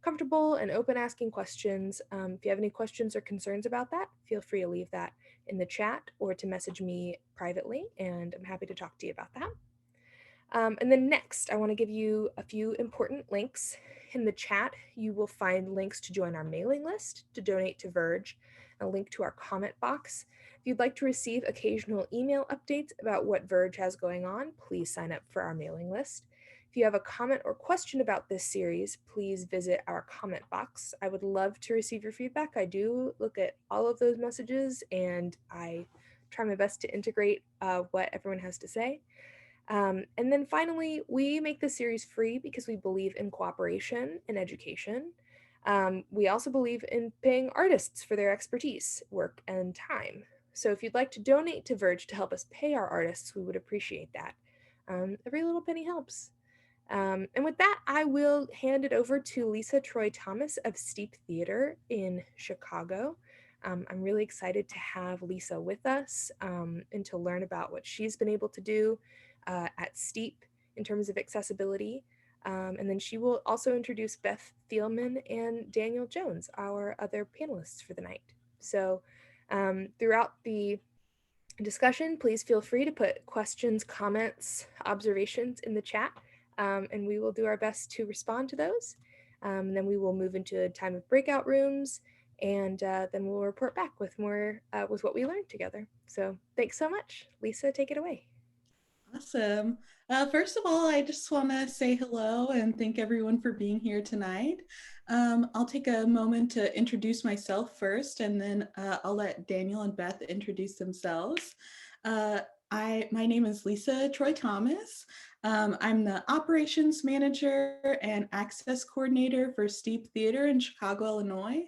comfortable and open asking questions. If you have any questions or concerns about that, feel free to leave that in the chat or to message me privately, and I'm happy to talk to you about that. And then next, I want to give you a few important links. In the chat, you will find links to join our mailing list, to donate to Verge, a link to our comment box. If you'd like to receive occasional email updates about what Verge has going on, please sign up for our mailing list. If you have a comment or question about this series, please visit our comment box. I would love to receive your feedback. I do look at all of those messages and I try my best to integrate what everyone has to say. And then finally, we make this series free because we believe in cooperation and education. We also believe in paying artists for their expertise, work, and time. So if you'd like to donate to Verge to help us pay our artists, we would appreciate that. Every little penny helps. And with that, I will hand it over to Lisa Troy Thomas of Steep Theater in Chicago. I'm really excited to have Lisa with us and to learn about what she's been able to do at Steep in terms of accessibility. And then she will also introduce Beth Thielman and Daniel Jones, our other panelists for the night. So throughout the discussion, please feel free to put questions, comments, observations in the chat, and we will do our best to respond to those. Then we will move into a time of breakout rooms, and then we'll report back with more with what we learned together. So thanks so much. Lisa, take it away. Awesome. First of all, I just want to say hello and thank everyone for being here tonight. I'll take a moment to introduce myself first, and then I'll let Daniel and Beth introduce themselves. My name is Lisa Troy Thomas. I'm the operations manager and access coordinator for Steep Theater in Chicago, Illinois.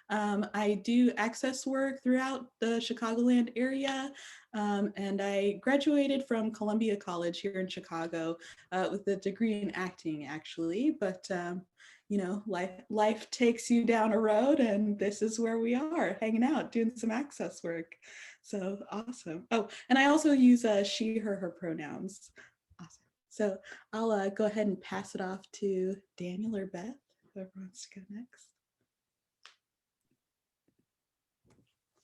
I do access work throughout the Chicagoland area, and I graduated from Columbia College here in Chicago with a degree in acting, actually. But you know, life takes you down a road, and this is where we are, hanging out, doing some access work. So awesome. Oh, and I also use she, her pronouns. Awesome. So I'll go ahead and pass it off to Daniel or Beth, whoever wants to go next.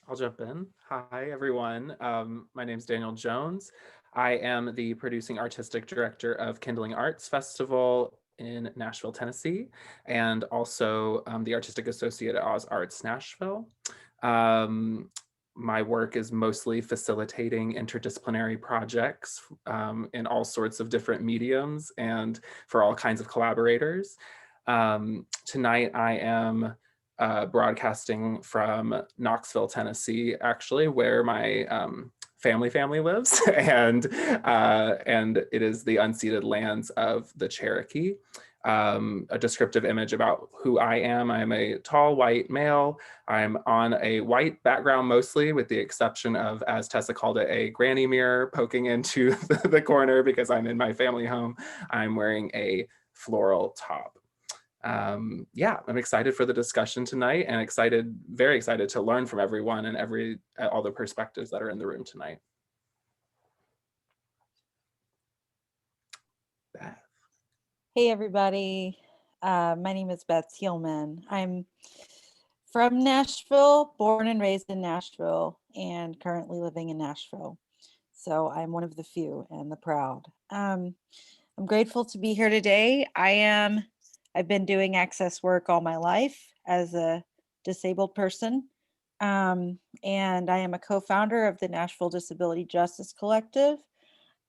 I'll jump in. Hi, everyone. My name is Daniel Jones. I am the producing artistic director of Kindling Arts Festival in Nashville, Tennessee, and also the artistic associate at Oz Arts Nashville. My work is mostly facilitating interdisciplinary projects in all sorts of different mediums and for all kinds of collaborators. Tonight I am broadcasting from Knoxville, Tennessee, actually, where my family lives, and it is the unceded lands of the Cherokee. A descriptive image about who I am. I'm a tall white male. I'm on a white background mostly, with the exception of, as Tessa called it, a granny mirror poking into the corner because I'm in my family home. I'm wearing a floral top. Yeah, I'm excited for the discussion tonight, and very excited to learn from everyone and all the perspectives that are in the room tonight. Beth. Hey everybody, my name is Beth Thielman. I'm from Nashville, born and raised in Nashville, and currently living in Nashville. So I'm one of the few and the proud. I'm grateful to be here today. I've been doing access work all my life as a disabled person. And I am a co-founder of the Nashville Disability Justice Collective,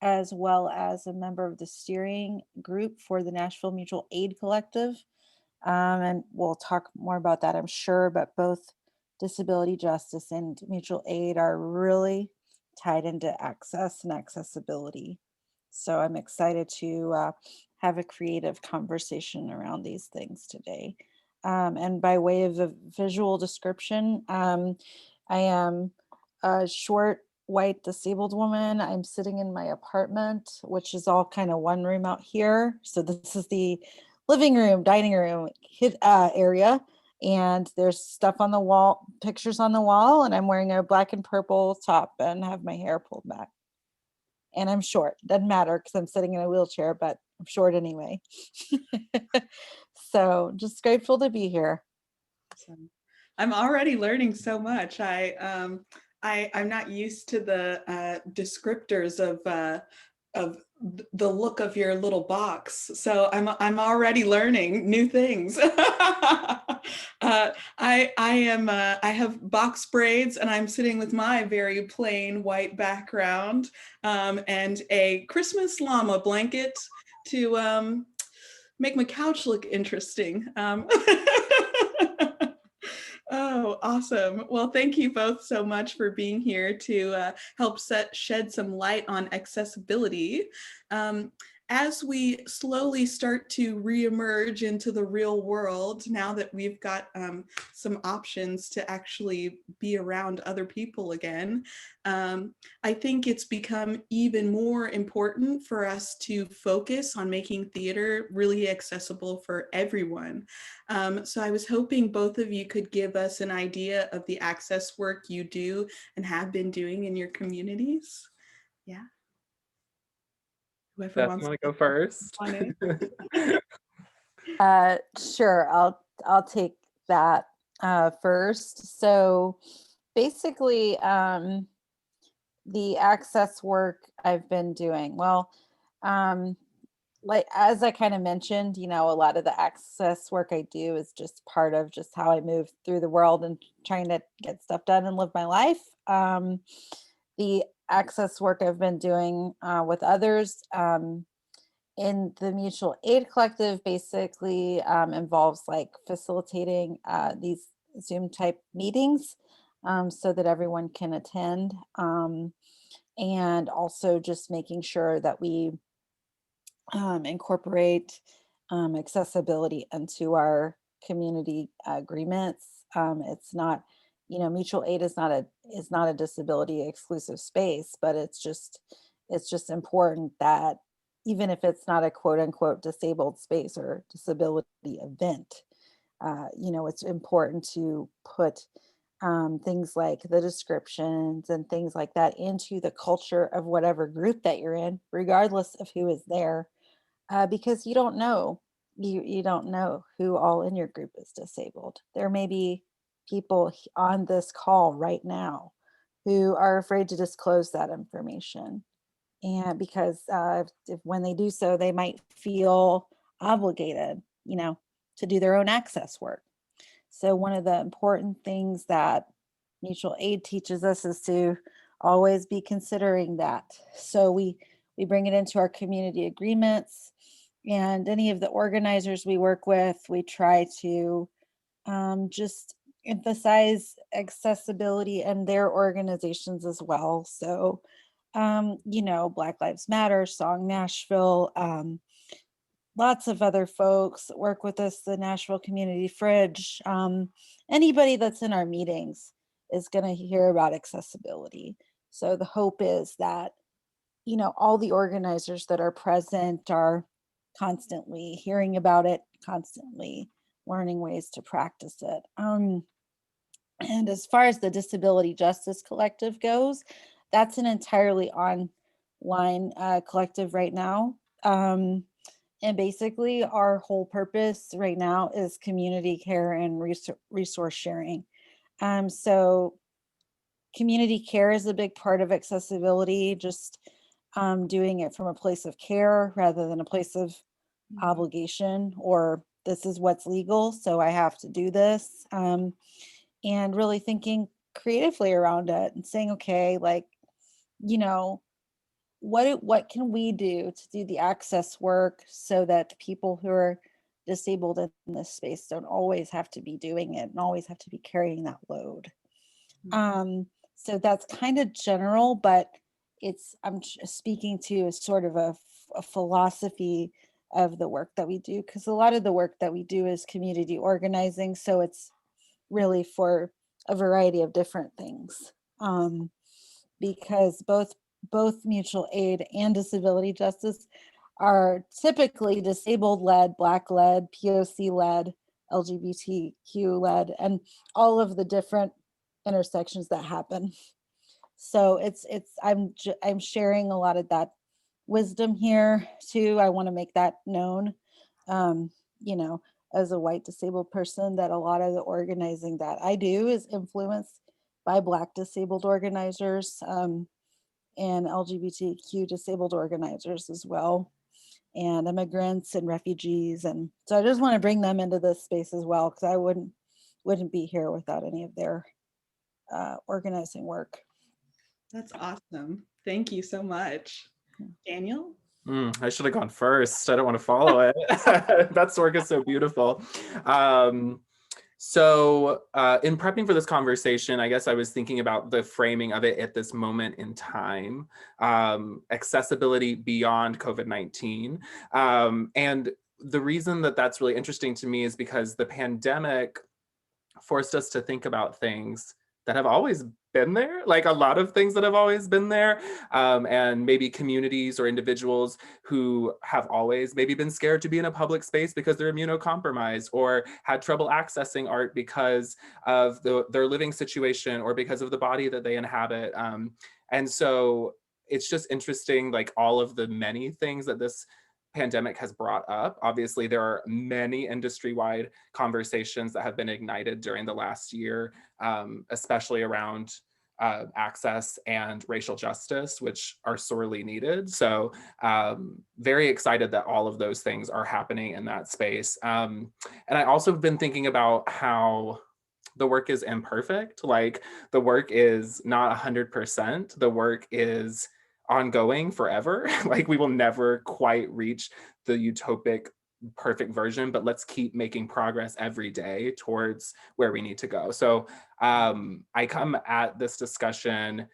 as well as a member of the steering group for the Nashville Mutual Aid Collective. And we'll talk more about that, I'm sure, but both disability justice and mutual aid are really tied into access and accessibility. So I'm excited to have a creative conversation around these things today. And by way of a visual description, I am a short, white, disabled woman. I'm sitting in my apartment, which is all kind of one room out here. So this is the living room, dining room area. And there's stuff on the wall, pictures on the wall, and I'm wearing a black and purple top and have my hair pulled back. And I'm short. Doesn't matter because I'm sitting in a wheelchair, but I'm short anyway. So just grateful to be here. So I'm already learning so much. I'm not used to the descriptors of the look of your little box. So I'm already learning new things. I have box braids, and I'm sitting with my very plain white background, and a Christmas llama blanket to make my couch look interesting. Oh, awesome. Well, thank you both so much for being here to help shed some light on accessibility. As we slowly start to reemerge into the real world, now that we've got some options to actually be around other people again, I think it's become even more important for us to focus on making theater really accessible for everyone. So I was hoping both of you could give us an idea of the access work you do and have been doing in your communities. Yeah. Whoever Beth, wants you want to to go first? Sure, I'll take that first. So basically, the access work I've been doing, well, like as I kind of mentioned, a lot of the access work I do is just part of just how I move through the world and trying to get stuff done and live my life. The access work I've been doing with others in the mutual aid collective basically involves like facilitating these Zoom type meetings so that everyone can attend, and also just making sure that we incorporate accessibility into our community agreements. It's not, mutual aid is not a disability exclusive space, but it's just important that even if it's not a quote unquote disabled space or disability event, it's important to put things like the descriptions and things like that into the culture of whatever group that you're in, regardless of who is there, because you don't know who all in your group is disabled. There may be people on this call right now who are afraid to disclose that information, and because if when they do so, they might feel obligated, to do their own access work. So one of the important things that mutual aid teaches us is to always be considering that. So we bring it into our community agreements, and any of the organizers we work with, we try to just emphasize accessibility and their organizations as well. So Black Lives Matter, Song Nashville, lots of other folks that work with us, the Nashville Community Fridge. Anybody that's in our meetings is going to hear about accessibility. So the hope is that, all the organizers that are present are constantly hearing about it, constantly learning ways to practice it. And as far as the Disability Justice Collective goes, that's an entirely online collective right now. And basically, our whole purpose right now is community care and resource sharing. So community care is a big part of accessibility, just doing it from a place of care rather than a place of obligation, or this is what's legal, so I have to do this. And really thinking creatively around it and saying, okay, like, you know, what can we do to do the access work so that people who are disabled in this space don't always have to be doing it and always have to be carrying that load. So that's kind of general, but I'm speaking to sort of a philosophy of the work that we do, because a lot of the work that we do is community organizing, so it's really for a variety of different things, because both mutual aid and disability justice are typically disabled led, Black led, POC led, LGBTQ led, and all of the different intersections that happen. So I'm sharing a lot of that wisdom here too. I want to make that known. You know, as a white disabled person that a lot of the organizing that I do is influenced by Black disabled organizers and LGBTQ disabled organizers as well, and immigrants and refugees. And so I just want to bring them into this space as well, because I wouldn't be here without any of their organizing work. That's awesome. Thank you so much. Daniel? I should have gone first. I don't want to follow it. Beth's work is so beautiful. So in prepping for this conversation, I guess I was thinking about the framing of it at this moment in time, accessibility beyond COVID-19. And the reason that that's really interesting to me is because the pandemic forced us to think about things that have always been there, like a lot of things that have always been there, and maybe communities or individuals who have always maybe been scared to be in a public space because they're immunocompromised, or had trouble accessing art because of their living situation or because of the body that they inhabit. And so it's just interesting, like all of the many things that this pandemic has brought up. Obviously, there are many industry-wide conversations that have been ignited during the last year, especially around access and racial justice, which are sorely needed. So very excited that all of those things are happening in that space. And I also have been thinking about how the work is imperfect. Like the work is not 100%. The work is ongoing forever. Like we will never quite reach the utopic perfect version, but let's keep making progress every day towards where we need to go. So I come at this discussion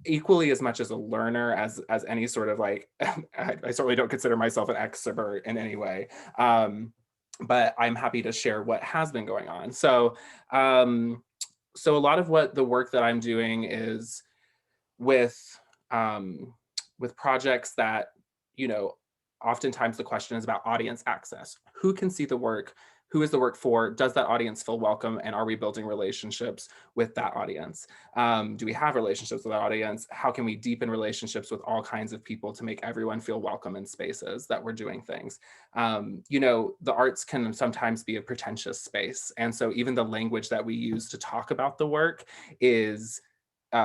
equally as much as a learner as any sort of like, I certainly don't consider myself an extrovert in any way. But I'm happy to share what has been going on. So so a lot of what the work that I'm doing is with projects that, you know, oftentimes the question is about audience access. Who can see the work? Who is the work for? Does that audience feel welcome? And are we building relationships with that audience? Do we have relationships with that audience? How can we deepen relationships with all kinds of people to make everyone feel welcome in spaces that we're doing things? You know, the arts can sometimes be a pretentious space. And so even the language that we use to talk about the work is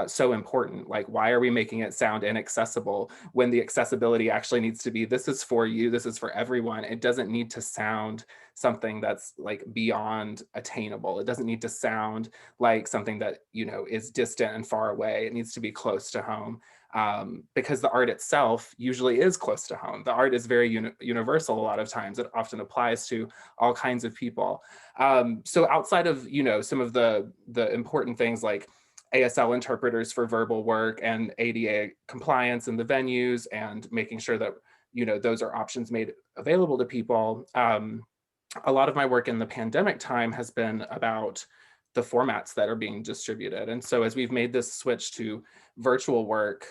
so important. Like, why are we making it sound inaccessible when the accessibility actually needs to be, this is for you, this is for everyone. It doesn't need to sound something that's like beyond attainable. It doesn't need to sound like something that, you know, is distant and far away. It needs to be close to home, because the art itself usually is close to home. The art is very universal a lot of times. It often applies to all kinds of people. So outside of, you know, some of the important things like ASL interpreters for verbal work and ADA compliance in the venues and making sure that, you know, those are options made available to people. A lot of my work in the pandemic time has been about the formats that are being distributed. And so as we've made this switch to virtual work,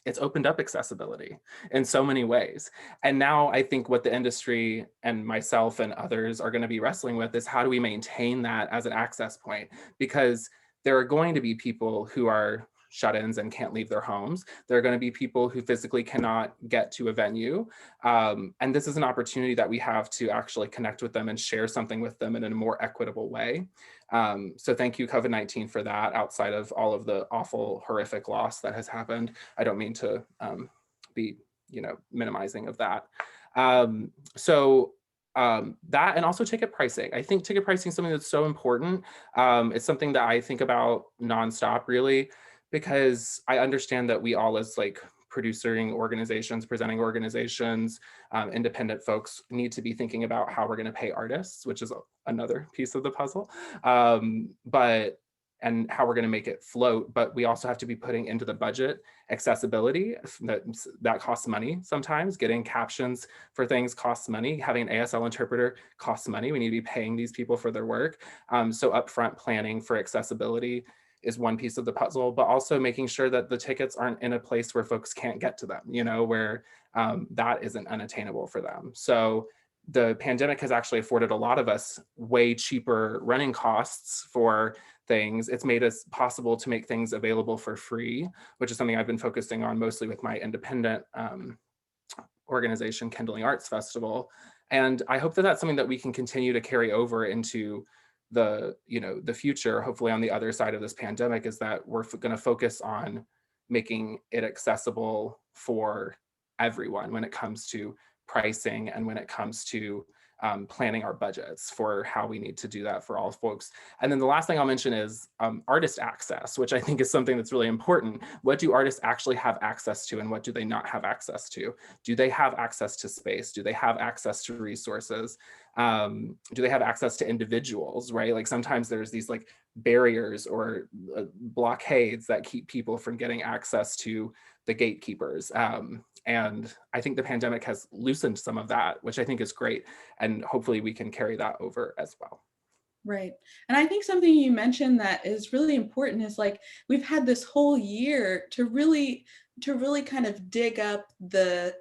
it's opened up accessibility in so many ways. And now I think what the industry and myself and others are going to be wrestling with is how do we maintain that as an access point? Because there are going to be people who are shut-ins and can't leave their homes. There are going to be people who physically cannot get to a venue. And this is an opportunity that we have to actually connect with them and share something with them in a more equitable way. So thank you, COVID-19, for that. Outside of all of the awful, horrific loss that has happened, I don't mean to be, you know, minimizing of that. That, and also ticket pricing. I think ticket pricing is something that's so important. It's something that I think about nonstop, really, because I understand that we all as like producing organizations, presenting organizations, independent folks need to be thinking about how we're going to pay artists, which is another piece of the puzzle. And how we're going to make it float, but we also have to be putting into the budget accessibility. That costs money sometimes. Getting captions for things costs money. Having an ASL interpreter costs money. We need to be paying these people for their work. So upfront planning for accessibility is one piece of the puzzle, but also making sure that the tickets aren't in a place where folks can't get to them, you know, where that isn't unattainable for them. So the pandemic has actually afforded a lot of us way cheaper running costs for things. It's made it possible to make things available for free, which is something I've been focusing on mostly with my independent organization, Kindling Arts Festival. And I hope that that's something that we can continue to carry over into the future, hopefully on the other side of this pandemic, is that we're going to focus on making it accessible for everyone when it comes to pricing and when it comes to planning our budgets for how we need to do that for all folks. And then the last thing I'll mention is artist access, which I think is something that's really important. What do artists actually have access to and what do they not have access to? Do they have access to space? Do they have access to resources? Do they have access to individuals, right? Like sometimes there's these like barriers or blockades that keep people from getting access to the gatekeepers. And I think the pandemic has loosened some of that, which I think is great. And hopefully we can carry that over as well. Right. And I think something you mentioned that is really important is like, we've had this whole year to really kind of dig up the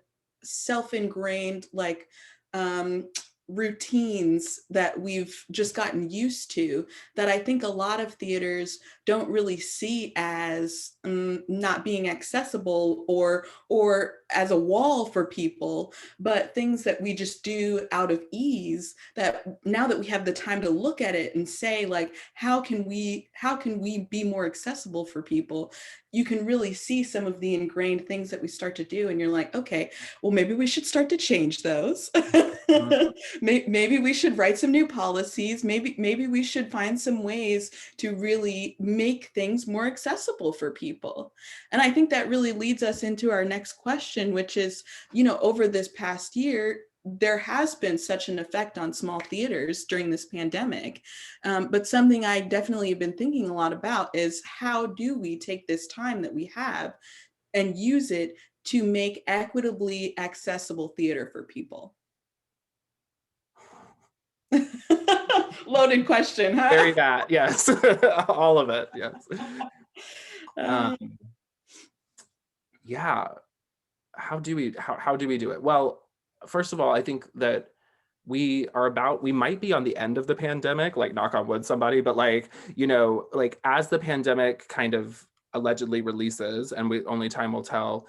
self-ingrained like routines that we've just gotten used to, that I think a lot of theaters don't really see as not being accessible or as a wall for people, but things that we just do out of ease, that now that we have the time to look at it and say like, how can we be more accessible for people, you can really see some of the ingrained things that we start to do and you're like, okay, well maybe we should start to change those. Maybe we should write some new policies. Maybe we should find some ways to really make things more accessible for people. And I think that really leads us into our next question, which is, over this past year, there has been such an effect on small theaters during this pandemic. But something I definitely have been thinking a lot about is how do we take this time that we have and use it to make equitably accessible theater for people? Loaded question, huh? Very that, yes. All of it, yes. Yeah, how do we do it? Well, first of all, I think that we might be on the end of the pandemic, like knock on wood somebody, but like, like as the pandemic kind of allegedly releases, and only time will tell,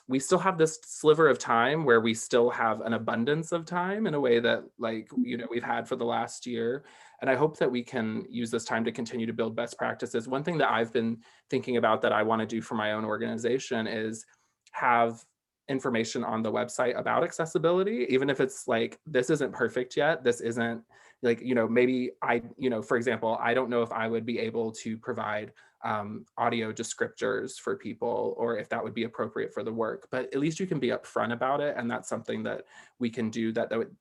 we still have this sliver of time where we still have an abundance of time in a way that like, we've had for the last year. And I hope that we can use this time to continue to build best practices. One thing that I've been thinking about that I want to do for my own organization is have information on the website about accessibility, even if it's like, this isn't perfect yet. This isn't like, maybe for example, I don't know if I would be able to provide audio descriptors for people, or if that would be appropriate for the work, but at least you can be upfront about it. And that's something that we can do,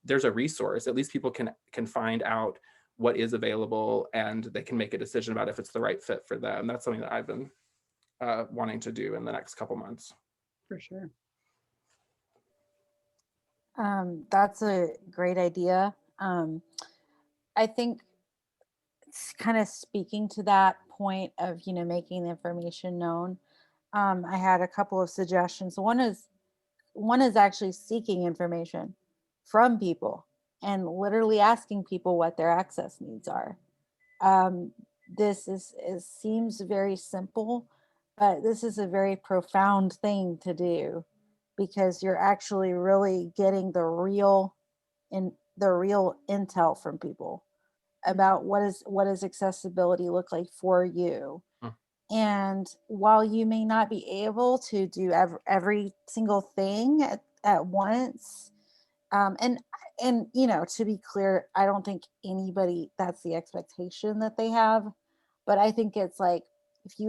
there's a resource, at least people can find out what is available and they can make a decision about if it's the right fit for them. That's something that I've been wanting to do in the next couple months. For sure. That's a great idea. I think it's kind of speaking to that point of, making the information known. I had a couple of suggestions. One is actually seeking information from people and literally asking people what their access needs are. This seems very simple, but this is a very profound thing to do, because you're actually really getting the real intel from people about what does accessibility look like for you. And while you may not be able to do every single thing at once, and to be clear, I don't think anybody, that's the expectation that they have, but I think it's like, if you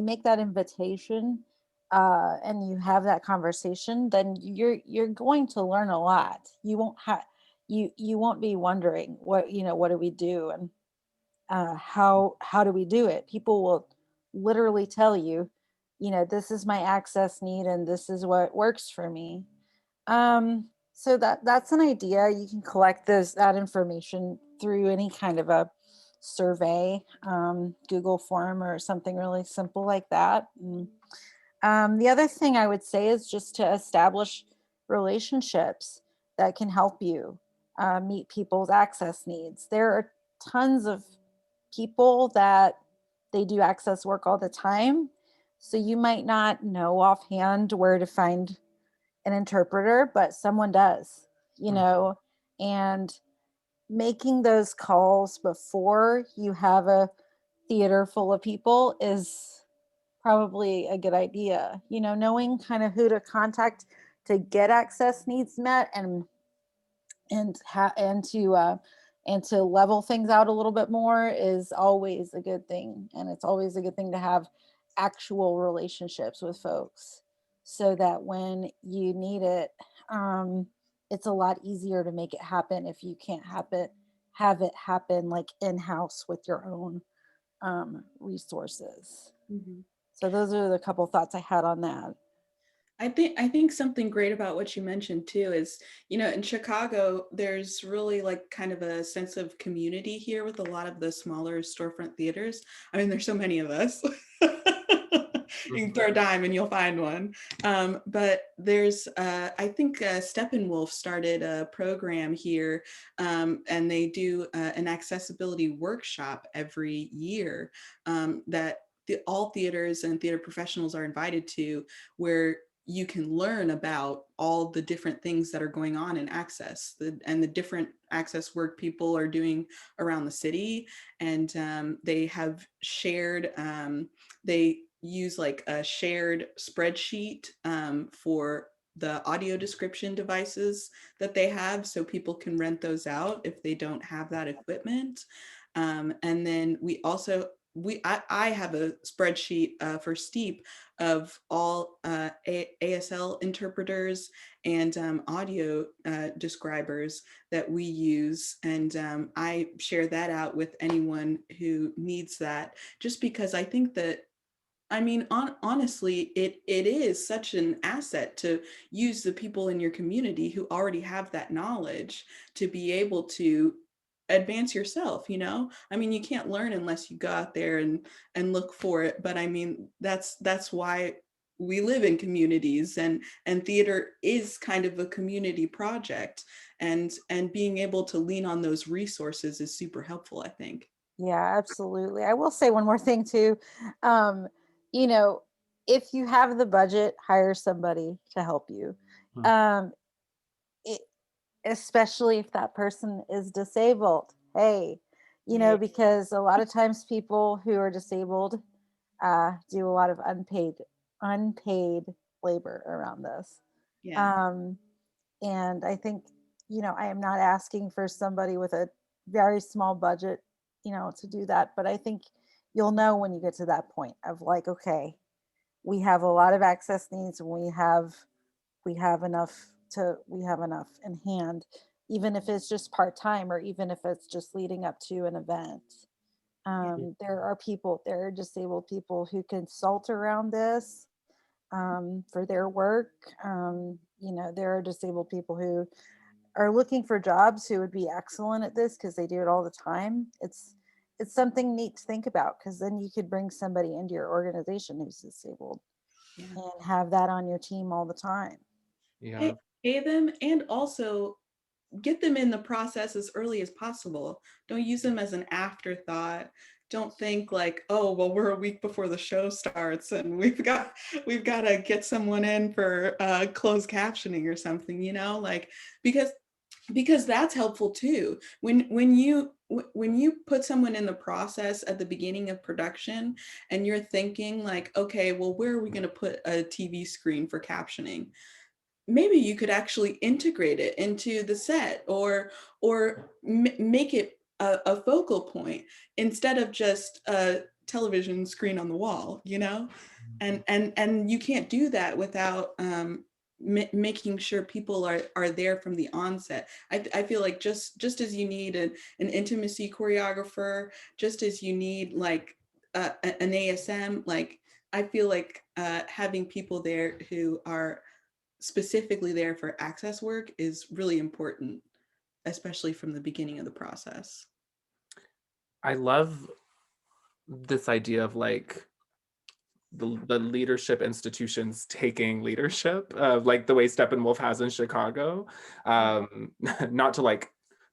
make that invitation, and you have that conversation, then you're going to learn a lot. You won't be wondering what do we do, and how do we do it. People will literally tell you, this is my access need and this is what works for me. So that's an idea. You can collect that information through any kind of a survey, Google form or something really simple like that. The other thing I would say is just to establish relationships that can help you meet people's access needs. There are tons of people that they do access work all the time. So you might not know offhand where to find an interpreter, but someone does, you know, and making those calls before you have a theater full of people is probably a good idea. You know, knowing kind of who to contact to get access needs met, and to level things out a little bit more is always a good thing. And it's always a good thing to have actual relationships with folks so that when you need it, um, it's a lot easier to make it happen if you can't have it happen like in-house with your own resources. Mhm. So those are the couple thoughts I had on that. I think something great about what you mentioned too is, you know, in Chicago, there's really like kind of a sense of community here with a lot of the smaller storefront theaters. I mean, there's so many of us. You can throw a dime and you'll find one. But there's, I think Steppenwolf started a program here, and they do an accessibility workshop every year that all theaters and theater professionals are invited to, where you can learn about all the different things that are going on in access and the different access work people are doing around the city. And they have shared, they use like a shared spreadsheet for the audio description devices that they have, so people can rent those out if they don't have that equipment. And then we also, I have a spreadsheet for Steep of all ASL interpreters and audio describers that we use. And I share that out with anyone who needs that, just because I think that, I mean, honestly, it is such an asset to use the people in your community who already have that knowledge to be able to advance yourself, you know? I mean, you can't learn unless you go out there and look for it. But I mean, that's why we live in communities, and theater is kind of a community project, and being able to lean on those resources is super helpful, I think. Yeah, absolutely. I will say one more thing too. Um, you know, if you have the budget, hire somebody to help you. Um, it, Especially if that person is disabled. Hey, you know, Right. because a lot of times people who are disabled do a lot of unpaid labor around this. Yeah. Um, and I think, you know, I am not asking for somebody with a very small budget, you know, to do that, but I think you'll know when you get to that point of like, okay, we have a lot of access needs, and we have enough in hand, even if it's just part-time or even if it's just leading up to an event. Yeah. There are disabled people who consult around this for their work. You know, there are disabled people who are looking for jobs who would be excellent at this because they do it all the time. It's something neat to think about, because then you could bring somebody into your organization who's disabled Yeah. and have that on your team all the time. Yeah. Pay them, and also get them in the process as early as possible. Don't use them as an afterthought. Don't think like, oh, well, we're a week before the show starts and we've got to get someone in for closed captioning or something, you know, like, because that's helpful too. When you put someone in the process at the beginning of production, and you're thinking like, okay, well, where are we going to put a TV screen for captioning? Maybe you could actually integrate it into the set, or make it a focal point instead of just a television screen on the wall, you know. And you can't do that without making sure people are there from the onset. I feel like just as you need an intimacy choreographer, just as you need like an ASM, like I feel like having people there who are specifically there for access work is really important, especially from the beginning of the process. I love this idea of like the leadership institutions taking leadership, like the way Steppenwolf has in Chicago. Um, Not to like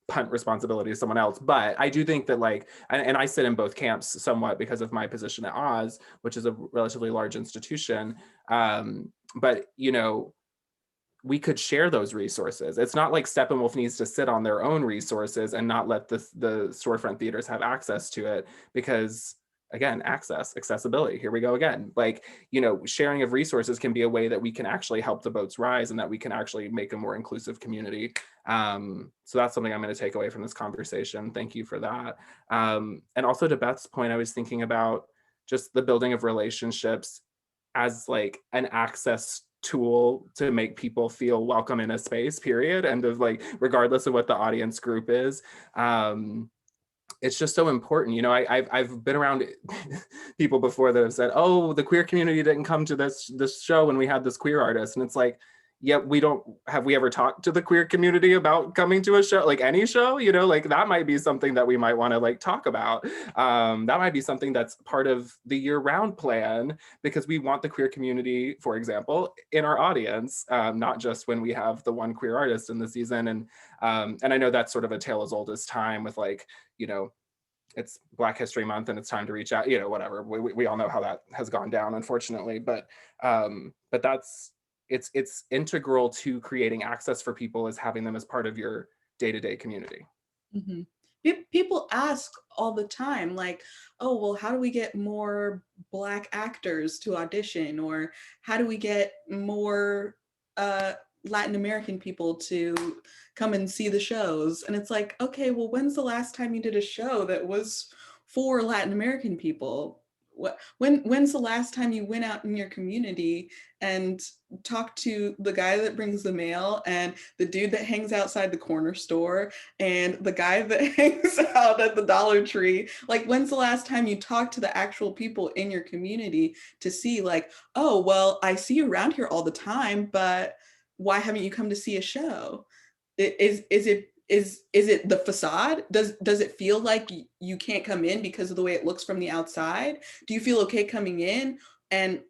punt responsibility to someone else, but I do think that like, and I sit in both camps somewhat because of my position at Oz, which is a relatively large institution. But you know, we could share those resources. It's not like Steppenwolf needs to sit on their own resources and not let the storefront theaters have access to it, because again, accessibility, here we go again. Like, you know, sharing of resources can be a way that we can actually help the boats rise and that we can actually make a more inclusive community. So that's something I'm going to take away from this conversation. Thank you for that. And also to Beth's point, I was thinking about just the building of relationships as like an access tool to make people feel welcome in a space, period, and of like regardless of what the audience group is. It's just so important. You know, I've been around people before that have said, oh, the queer community didn't come to this show when we had this queer artist, and it's like, yeah, have we ever talked to the queer community about coming to a show, like any show, you know, like that might be something that we might want to like talk about. That might be something that's part of the year-round plan, because we want the queer community, for example, in our audience, not just when we have the one queer artist in the season. And I know that's sort of a tale as old as time with like, you know, it's Black History Month and it's time to reach out, you know, whatever. We all know how that has gone down, unfortunately, but that's, it's integral to creating access for people, is having them as part of your day-to-day community. Mm-hmm. People ask all the time, like, oh, well, how do we get more Black actors to audition? Or how do we get more Latin American people to come and see the shows? And it's like, okay, well, when's the last time you did a show that was for Latin American people? When's the last time you went out in your community and talked to the guy that brings the mail and the dude that hangs outside the corner store and the guy that hangs out at the Dollar Tree? Like, when's the last time you talked to the actual people in your community to see like, oh, well, I see you around here all the time, but why haven't you come to see a show? Is it the facade? Does it feel like you can't come in because of the way it looks from the outside? Do you feel okay coming in and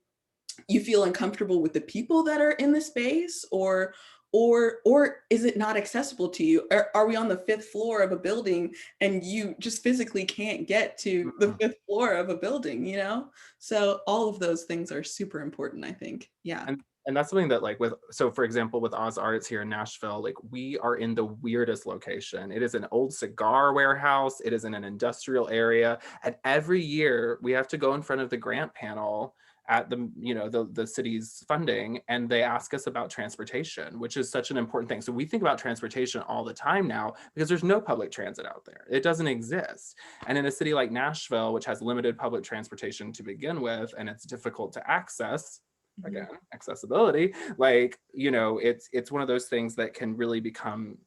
you feel uncomfortable with the people that are in the space? Or is it not accessible to you? Are we on the 5th floor of a building and you just physically can't get to the 5th floor of a building, you know? So all of those things are super important, I think. Yeah. And that's something that like so for example, with Oz Arts here in Nashville, like we are in the weirdest location. It is an old cigar warehouse. It is in an industrial area. And every year we have to go in front of the grant panel at the, you know, the city's funding, and they ask us about transportation, which is such an important thing. So we think about transportation all the time now because there's no public transit out there. It doesn't exist. And in a city like Nashville, which has limited public transportation to begin with, and it's difficult to access, again, accessibility, like, you know, it's one of those things that can really become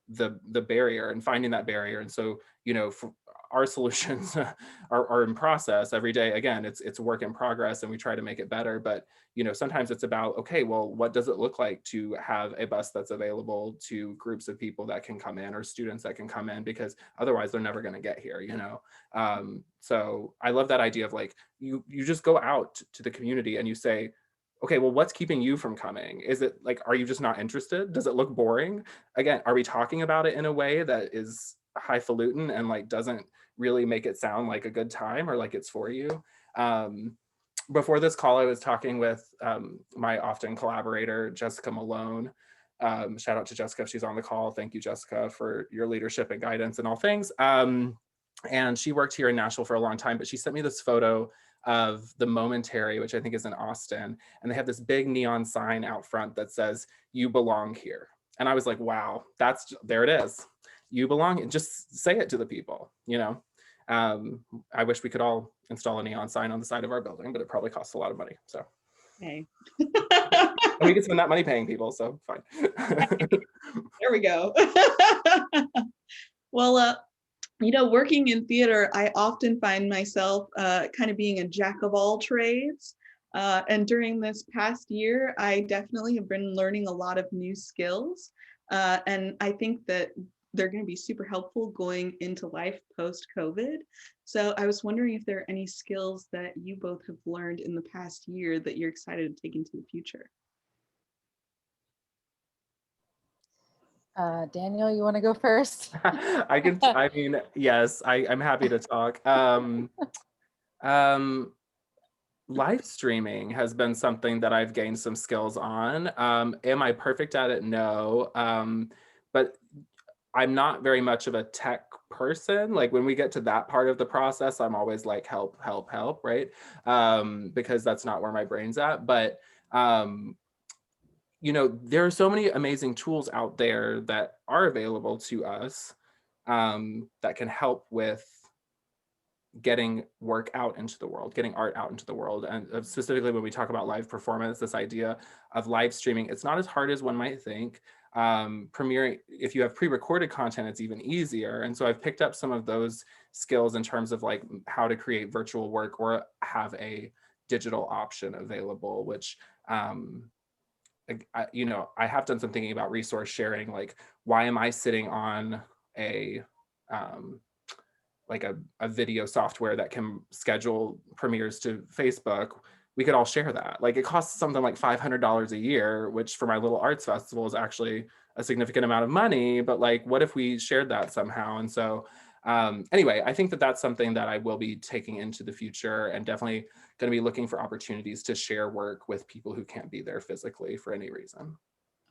the barrier, and finding that barrier. And so, you know, for our solutions are in process every day. Again, it's a work in progress, and we try to make it better. But, you know, sometimes it's about, okay, well, what does it look like to have a bus that's available to groups of people that can come in, or students that can come in, because otherwise they're never going to get here, you know? So I love that idea of like, you just go out to the community and you say, okay, well, what's keeping you from coming? Is it like, are you just not interested? Does it look boring? Again, are we talking about it in a way that is highfalutin and like doesn't really make it sound like a good time or like it's for you? Before this call, I was talking with my often collaborator, Jessica Malone. Shout out to Jessica if she's on the call. Thank you, Jessica, for your leadership and guidance and all things. And she worked here in Nashville for a long time, but she sent me this photo of the Momentary, which I think is in Austin. And they have this big neon sign out front that says, "You belong here." And I was like, wow, there it is. You belong, just say it to the people, you know? I wish we could all install a neon sign on the side of our building, but it probably costs a lot of money, so. Okay. And we can spend that money paying people, so fine. There we go. Well, you know, working in theater, I often find myself kind of being a jack of all trades. And during this past year, I definitely have been learning a lot of new skills. And I think that they're going to be super helpful going into life post-COVID. So I was wondering if there are any skills that you both have learned in the past year that you're excited to take into the future. Daniel, you want to go first? I mean, yes, I'm happy to talk. live streaming has been something that I've gained some skills on. Am I perfect at it? No. But I'm not very much of a tech person. Like when we get to that part of the process, I'm always like, help, help, help, right? Because that's not where my brain's at. But you know, there are so many amazing tools out there that are available to us that can help with getting work out into the world, getting art out into the world. And specifically when we talk about live performance, this idea of live streaming, it's not as hard as one might think. Premiering, if you have pre-recorded content, it's even easier. And so I've picked up some of those skills in terms of like how to create virtual work or have a digital option available, which you know, I have done some thinking about resource sharing, like why am I sitting on a like a video software that can schedule premieres to Facebook? We could all share that. Like it costs something like $500 a year, which for my little arts festival is actually a significant amount of money, but like, what if we shared that somehow? And so anyway, I think that that's something that I will be taking into the future, and definitely going to be looking for opportunities to share work with people who can't be there physically for any reason.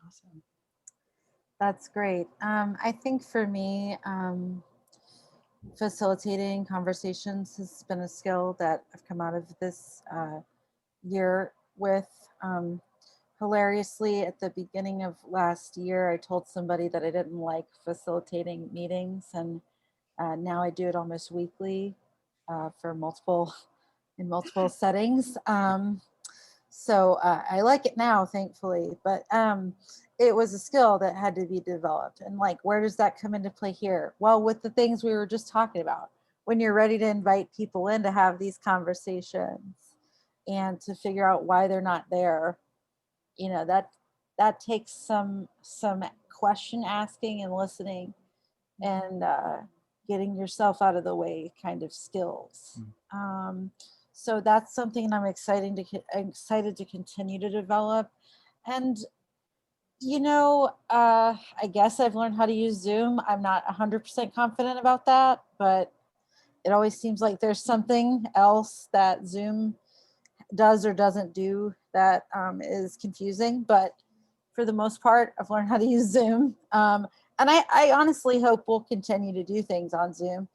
Awesome. That's great. I think for me, facilitating conversations has been a skill that I've come out of this year with. Hilariously, at the beginning of last year, I told somebody that I didn't like facilitating meetings, and now I do it almost weekly for multiple in multiple settings. So I like it now, thankfully, but it was a skill that had to be developed. And like, where does that come into play here? Well, with the things we were just talking about, when you're ready to invite people in to have these conversations and to figure out why they're not there, you know, that takes some question asking and listening and getting yourself out of the way kind of skills. So that's something I'm excited to continue to develop. And you know, I guess I've learned how to use Zoom. I'm not 100% confident about that, but it always seems like there's something else that Zoom does or doesn't do that is confusing. But for the most part, I've learned how to use Zoom. And I honestly hope we'll continue to do things on Zoom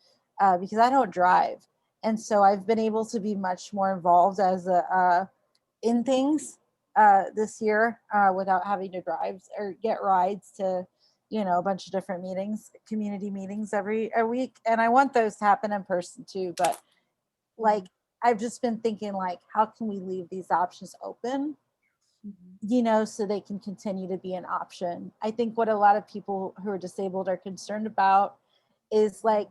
because I don't drive. And so I've been able to be much more involved as in things this year without having to drive or get rides to, you know, a bunch of different meetings, community meetings every week. And I want those to happen in person too. But like, I've just been thinking like, how can we leave these options open? You know, so they can continue to be an option. I think what a lot of people who are disabled are concerned about is like,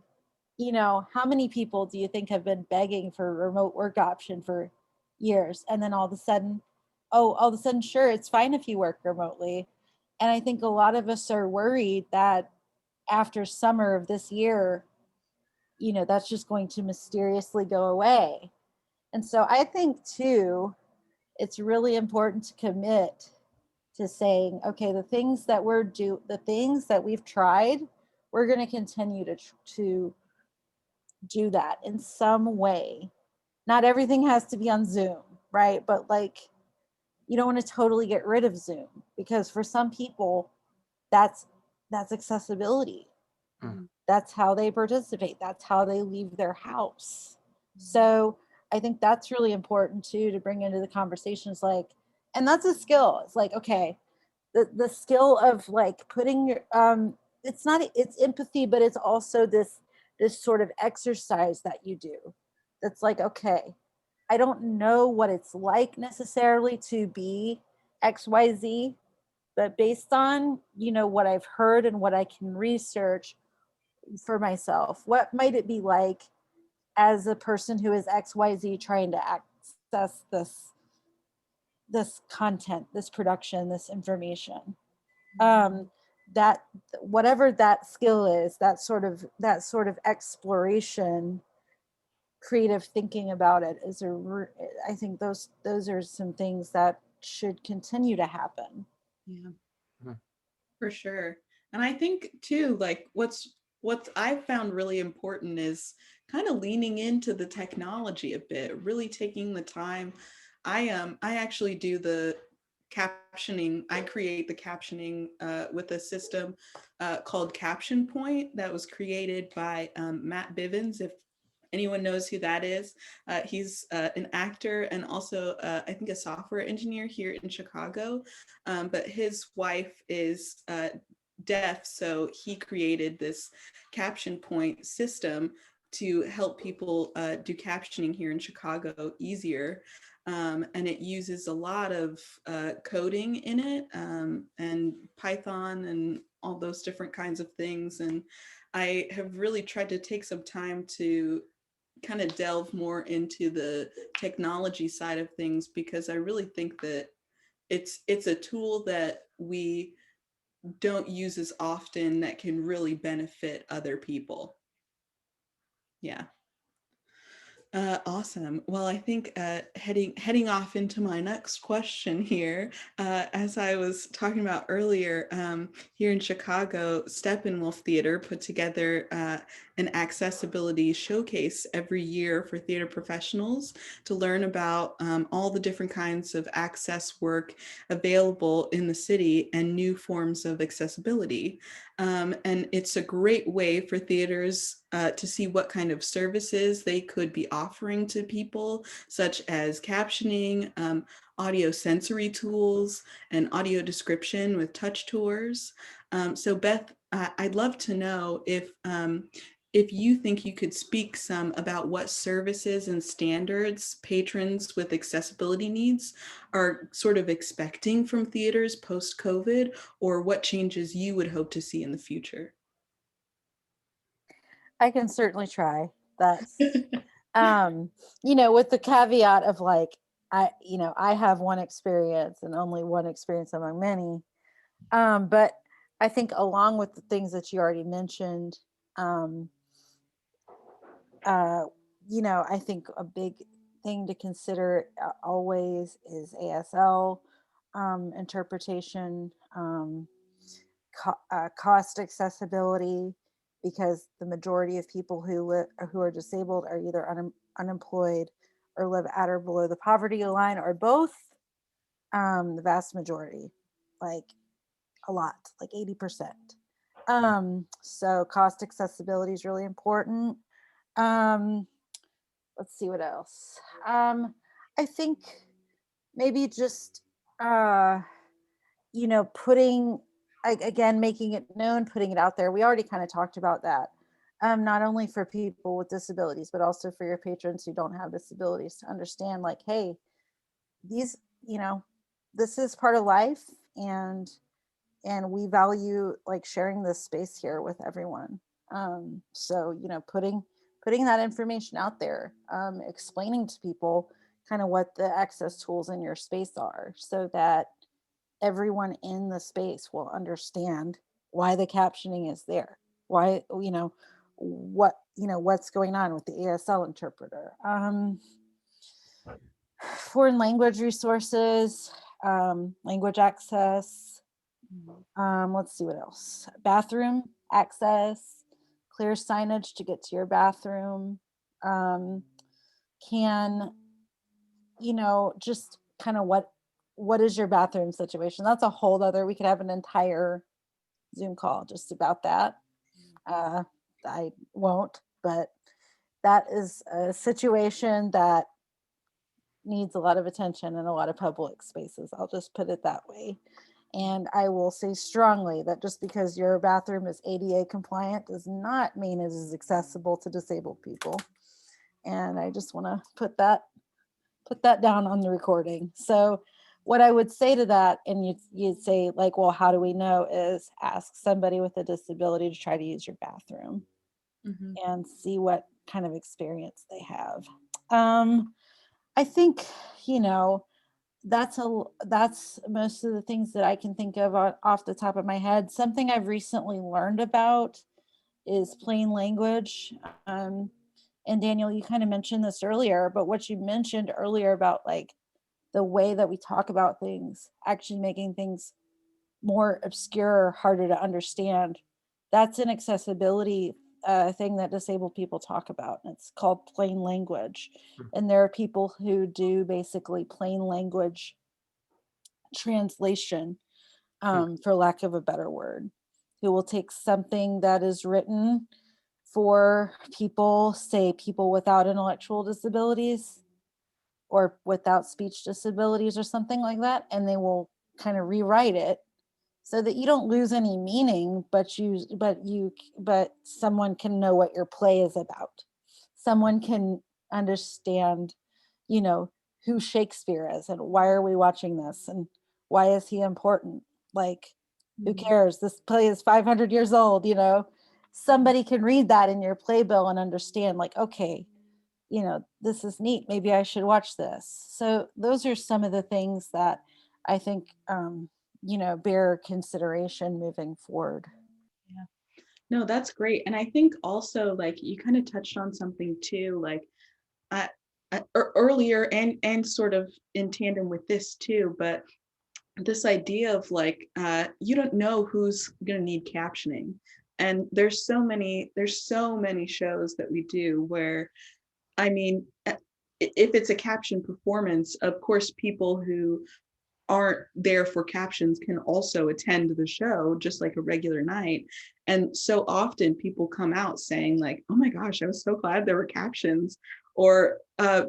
you know, how many people do you think have been begging for a remote work option for years? And then all of a sudden, oh, all of a sudden, sure, it's fine if you work remotely. And I think a lot of us are worried that after summer of this year, you know, that's just going to mysteriously go away. And so I think too, it's really important to commit to saying, okay, the things that the things that we've tried, we're going to continue to do that in some way. Not everything has to be on Zoom, right? But like, you don't want to totally get rid of Zoom because for some people, that's accessibility. That's how they participate. That's how they leave their house. So I think that's really important too to bring into the conversations. Like, and that's a skill. It's like, okay, the skill of like putting your it's not, it's empathy, but it's also this sort of exercise that you do. That's like, okay, I don't know what it's like necessarily to be XYZ, but based on, you know, what I've heard and what I can research for myself, what might it be like as a person who is XYZ trying to access this content, this production, this information? That whatever that skill is, that sort of exploration, creative thinking about it is I think those are some things that should continue to happen. Yeah, for sure. And I think too, like what I've found really important is kind of leaning into the technology a bit, really taking the time. I actually do the captioning. I create the captioning with a system called Caption Point that was created by Matt Bivens. If anyone knows who that is, he's an actor and also I think a software engineer here in Chicago. But his wife is deaf, so he created this Caption Point system to help people do captioning here in Chicago easier. And it uses a lot of coding in it, and Python and all those different kinds of things. And I have really tried to take some time to kind of delve more into the technology side of things, because I really think that it's a tool that we don't use as often that can really benefit other people. Yeah. Awesome. Well, I think heading off into my next question here, as I was talking about earlier, here in Chicago, Steppenwolf Theater put together an accessibility showcase every year for theater professionals to learn about all the different kinds of access work available in the city and new forms of accessibility. And it's a great way for theaters to see what kind of services they could be offering to people, such as captioning, audio sensory tools, and audio description with touch tours. So Beth, I'd love to know if you think you could speak some about what services and standards patrons with accessibility needs are sort of expecting from theaters post-COVID, or what changes you would hope to see in the future. I can certainly try. That's with the caveat of like, I have one experience and only one experience among many. But I think along with the things that you already mentioned, um, uh, I think a big thing to consider always is ASL interpretation, cost accessibility, because the majority of people who are disabled are either unemployed or live at or below the poverty line, or both. The vast majority, like a lot, like 80%. So cost accessibility is really important. Um, let's see what else. I think maybe just uh, putting, again, making it known, putting it out there. We already kind of talked about that. Not only for people with disabilities, but also for your patrons who don't have disabilities, to understand like, hey, these, this is part of life, and we value like sharing this space here with everyone. So putting that information out there, explaining to people kind of what the access tools in your space are, so that everyone in the space will understand why the captioning is there, why, what's going on with the ASL interpreter. Foreign language resources, language access. Let's see what else. Bathroom access, clear signage to get to your bathroom. Can, just kind of what is your bathroom situation? That's a whole other, we could have an entire Zoom call just about that. I won't, but that is a situation that needs a lot of attention in a lot of public spaces. I'll just put it that way. And I will say strongly that just because your bathroom is ADA compliant does not mean it is accessible to disabled people. And I just want to put that down on the recording. So what I would say to that, and you'd say like, well, how do we know, is ask somebody with a disability to try to use your bathroom and see what kind of experience they have. I think, that's most of the things that I can think of off the top of my head. Something I've recently learned about is plain language. And Daniel, you kind of mentioned this earlier, but what you mentioned earlier about like the way that we talk about things, actually making things more obscure, harder to understand, that's an accessibility a thing that disabled people talk about, and it's called plain language. Hmm. And there are people who do basically plain language translation, Hmm. for lack of a better word, who will take something that is written for people, say people without intellectual disabilities or without speech disabilities or something like that, and they will kind of rewrite it so that you don't lose any meaning, but someone can know what your play is about. Someone can understand, you know, who Shakespeare is and why are we watching this and why is he important? Like, who cares? This play is 500 years old, you know. Somebody can read that in your playbill and understand, like, okay, you know, this is neat. Maybe I should watch this. So those are some of the things that I think, you know, bear consideration moving forward. Yeah. No, that's great. And I think also like you kind of touched on something too, like earlier and sort of in tandem with this too, but this idea of like you don't know who's going to need captioning. And there's so many shows that we do where, I mean, if it's a caption performance, of course people who aren't there for captions can also attend the show just like a regular night. And so often people come out saying like, oh my gosh, I was so glad there were captions. Or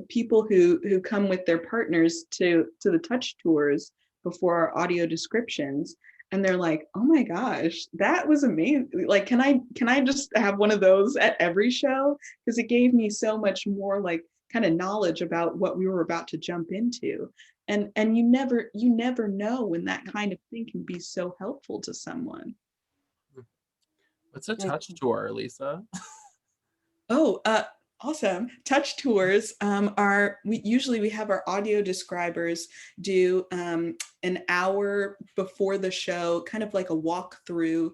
people who come with their partners to the touch tours before our audio descriptions, and they're like, oh my gosh, that was amazing. Like, can I just have one of those at every show? Because it gave me so much more like kind of knowledge about what we were about to jump into. And you never know when that kind of thing can be so helpful to someone. What's a Good. touch tour, Lisa? Oh, awesome. Touch tours are, we have our audio describers do an hour before the show, kind of like a walkthrough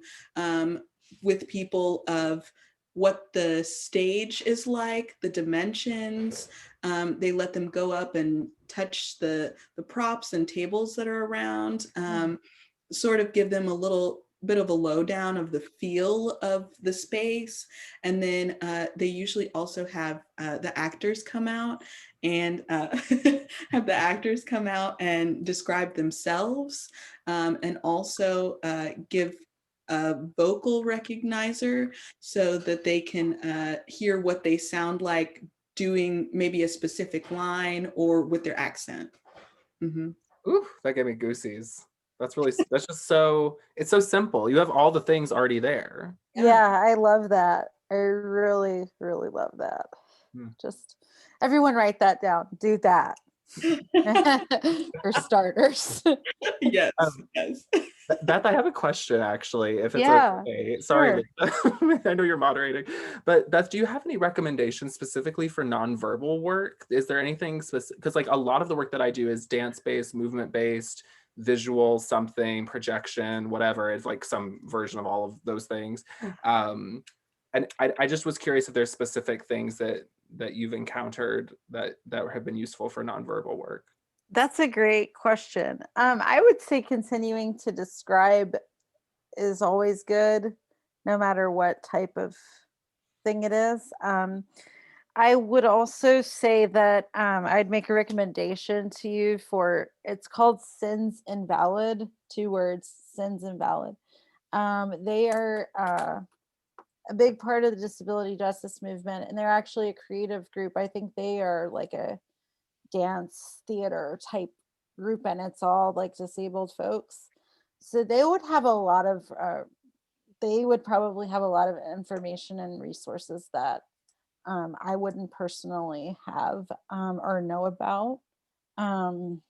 with people of what the stage is like, the dimensions. They let them go up and touch the props and tables that are around, sort of give them a little bit of a lowdown of the feel of the space. And then they usually also have the actors come out and have the actors come out and describe themselves, and also give a vocal recognizer so that they can hear what they sound like doing maybe a specific line or with their accent. Mm-hmm. Ooh, that gave me goosies. That's just so, it's so simple. You have all the things already there. Yeah. Yeah, I love that. I really, really love that. Hmm. Just everyone write that down. Do that. For starters. Yes, Um, yes. Beth, I have a question actually, if it's Yeah, okay. Sorry, sure. Lisa. I know you're moderating, but Beth, do you have any recommendations specifically for nonverbal work? Is there anything specific? Because like a lot of the work that I do is dance-based, movement-based, visual something, projection, whatever. It's like some version of all of those things. And I just was curious if there's specific things that you've encountered that have been useful for nonverbal work. That's a great question. I would say continuing to describe is always good, no matter what type of thing it is. I would also say that I'd make a recommendation to you for, it's called Sins Invalid, 2 words, Sins Invalid. They are a big part of the disability justice movement, and they're actually a creative group. I think they are like a dance theater type group, and it's all like disabled folks. So they would have a lot of, they would probably have a lot of information and resources that I wouldn't personally have or know about. Um,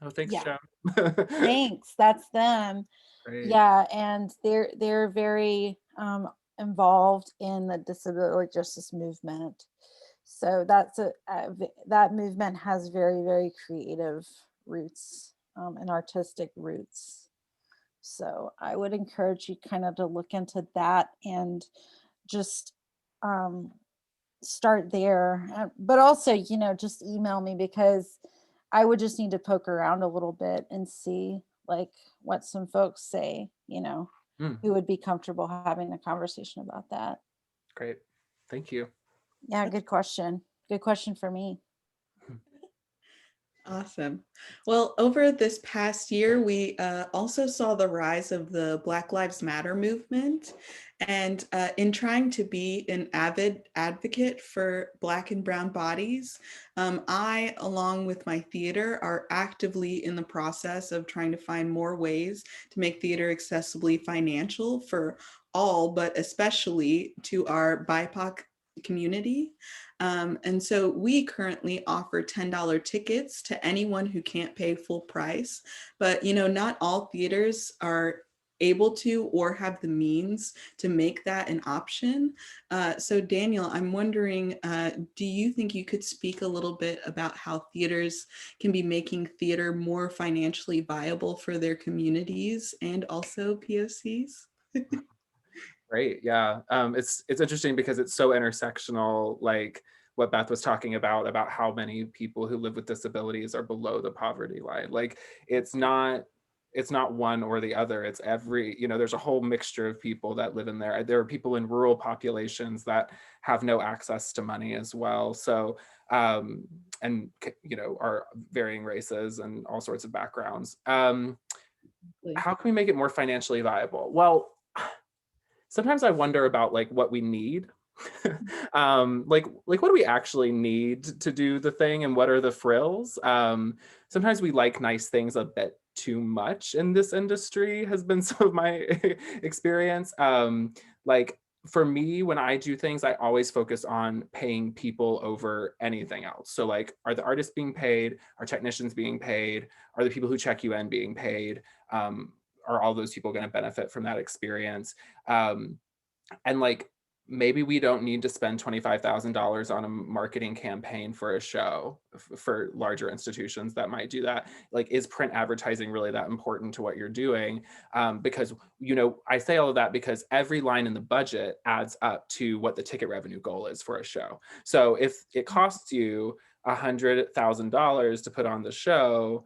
Oh, thanks, yeah, Jem. thanks. That's them. Great. Yeah, and they're very involved in the disability justice movement. So that movement has very, very creative roots and artistic roots. So I would encourage you kind of to look into that and just um, start there. But also, you know, just email me, because I would just need to poke around a little bit and see like what some folks say, you know, Mm. who would be comfortable having a conversation about that. Great. Thank you. Yeah, good question. Good question for me. Awesome. Well, over this past year, we also saw the rise of the Black Lives Matter movement. And in trying to be an avid advocate for Black and Brown bodies, I, along with my theater, are actively in the process of trying to find more ways to make theater accessibly financial for all, but especially to our BIPOC community. And so we currently offer $10 tickets to anyone who can't pay full price. But, not all theaters are able to or have the means to make that an option. So Daniel, I'm wondering, do you think you could speak a little bit about how theaters can be making theater more financially viable for their communities and also POCs? Great. Yeah. It's interesting because it's so intersectional, like what Beth was talking about how many people who live with disabilities are below the poverty line. Like it's not one or the other. It's every, there's a whole mixture of people that live in there. There are people in rural populations that have no access to money as well. So, and, are varying races and all sorts of backgrounds. How can we make it more financially viable? Well, sometimes I wonder about like what we need. Like what do we actually need to do the thing, and what are the frills? Sometimes we like nice things a bit too much in this industry, has been some of my experience. Like for me, when I do things, I always focus on paying people over anything else. So like, are the artists being paid? Are technicians being paid? Are the people who check you in being paid? Are all those people going to benefit from that experience? And like, maybe we don't need to spend $25,000 on a marketing campaign for a show for larger institutions that might do that. Like, is print advertising really that important to what you're doing? Because, I say all of that because every line in the budget adds up to what the ticket revenue goal is for a show. So if it costs you $100,000 to put on the show,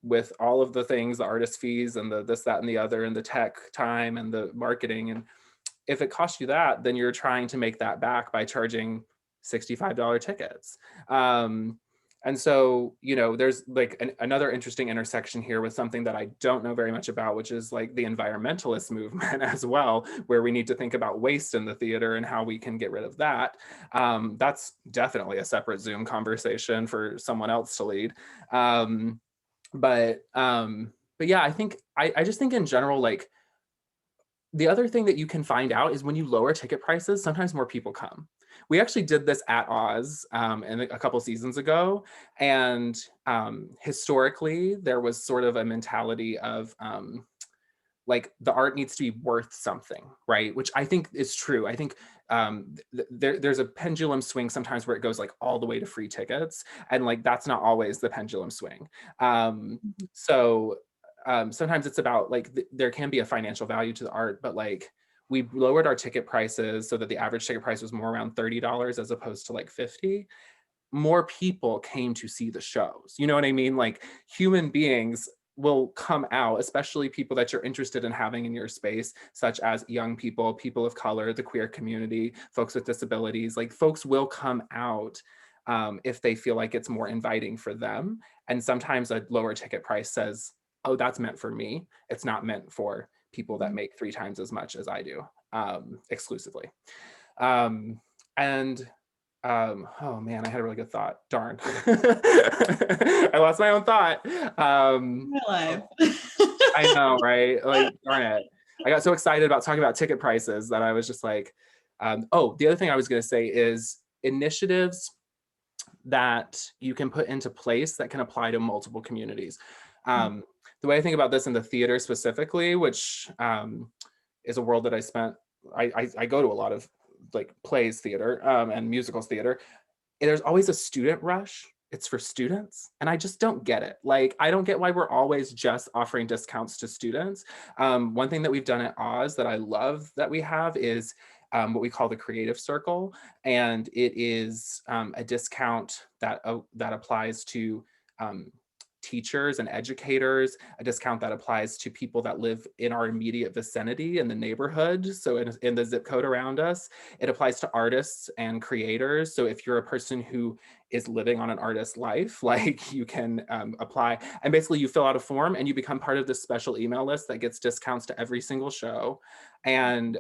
with all of the things, the artist fees and the this, that, and the other, and the tech time and the marketing, and if it costs you that, then you're trying to make that back by charging $65 tickets. And so, there's like another interesting intersection here with something that I don't know very much about, which is like the environmentalist movement as well, where we need to think about waste in the theater and how we can get rid of that. That's definitely a separate Zoom conversation for someone else to lead. But yeah, I just think in general, like, the other thing that you can find out is when you lower ticket prices, sometimes more people come. We actually did this at Oz a couple seasons ago. And historically, there was sort of a mentality of like the art needs to be worth something, right? Which I think is true. I think there's a pendulum swing sometimes where it goes like all the way to free tickets. And like, that's not always the pendulum swing. So sometimes it's about like, there can be a financial value to the art, but like we lowered our ticket prices so that the average ticket price was more around $30 as opposed to like 50. More people came to see the shows. You know what I mean? Like human beings will come out, especially people that you're interested in having in your space, such as young people, people of color, the queer community, folks with disabilities. Like folks will come out if they feel like it's more inviting for them. And sometimes a lower ticket price says, oh, that's meant for me. It's not meant for people that make 3 times as much as I do, exclusively. Oh man, I had a really good thought. Darn. I lost my own thought. My life. I know, right? Like, darn it. I got so excited about talking about ticket prices that I was just like, oh, the other thing I was going to say is initiatives that you can put into place that can apply to multiple communities. The way I think about this in the theater specifically, which is a world that I go to a lot of like plays theater and musicals theater. There's always a student rush. It's for students. And I just don't get it. Like, I don't get why we're always just offering discounts to students. One thing that we've done at Oz that I love that we have is what we call the Creative Circle. And it is a discount that applies to teachers and educators, a discount that applies to people that live in our immediate vicinity in the neighborhood, so in the zip code around us. It applies to artists and creators. So if you're a person who is living on an artist's life, like you can apply, and basically you fill out a form and you become part of this special email list that gets discounts to every single show. And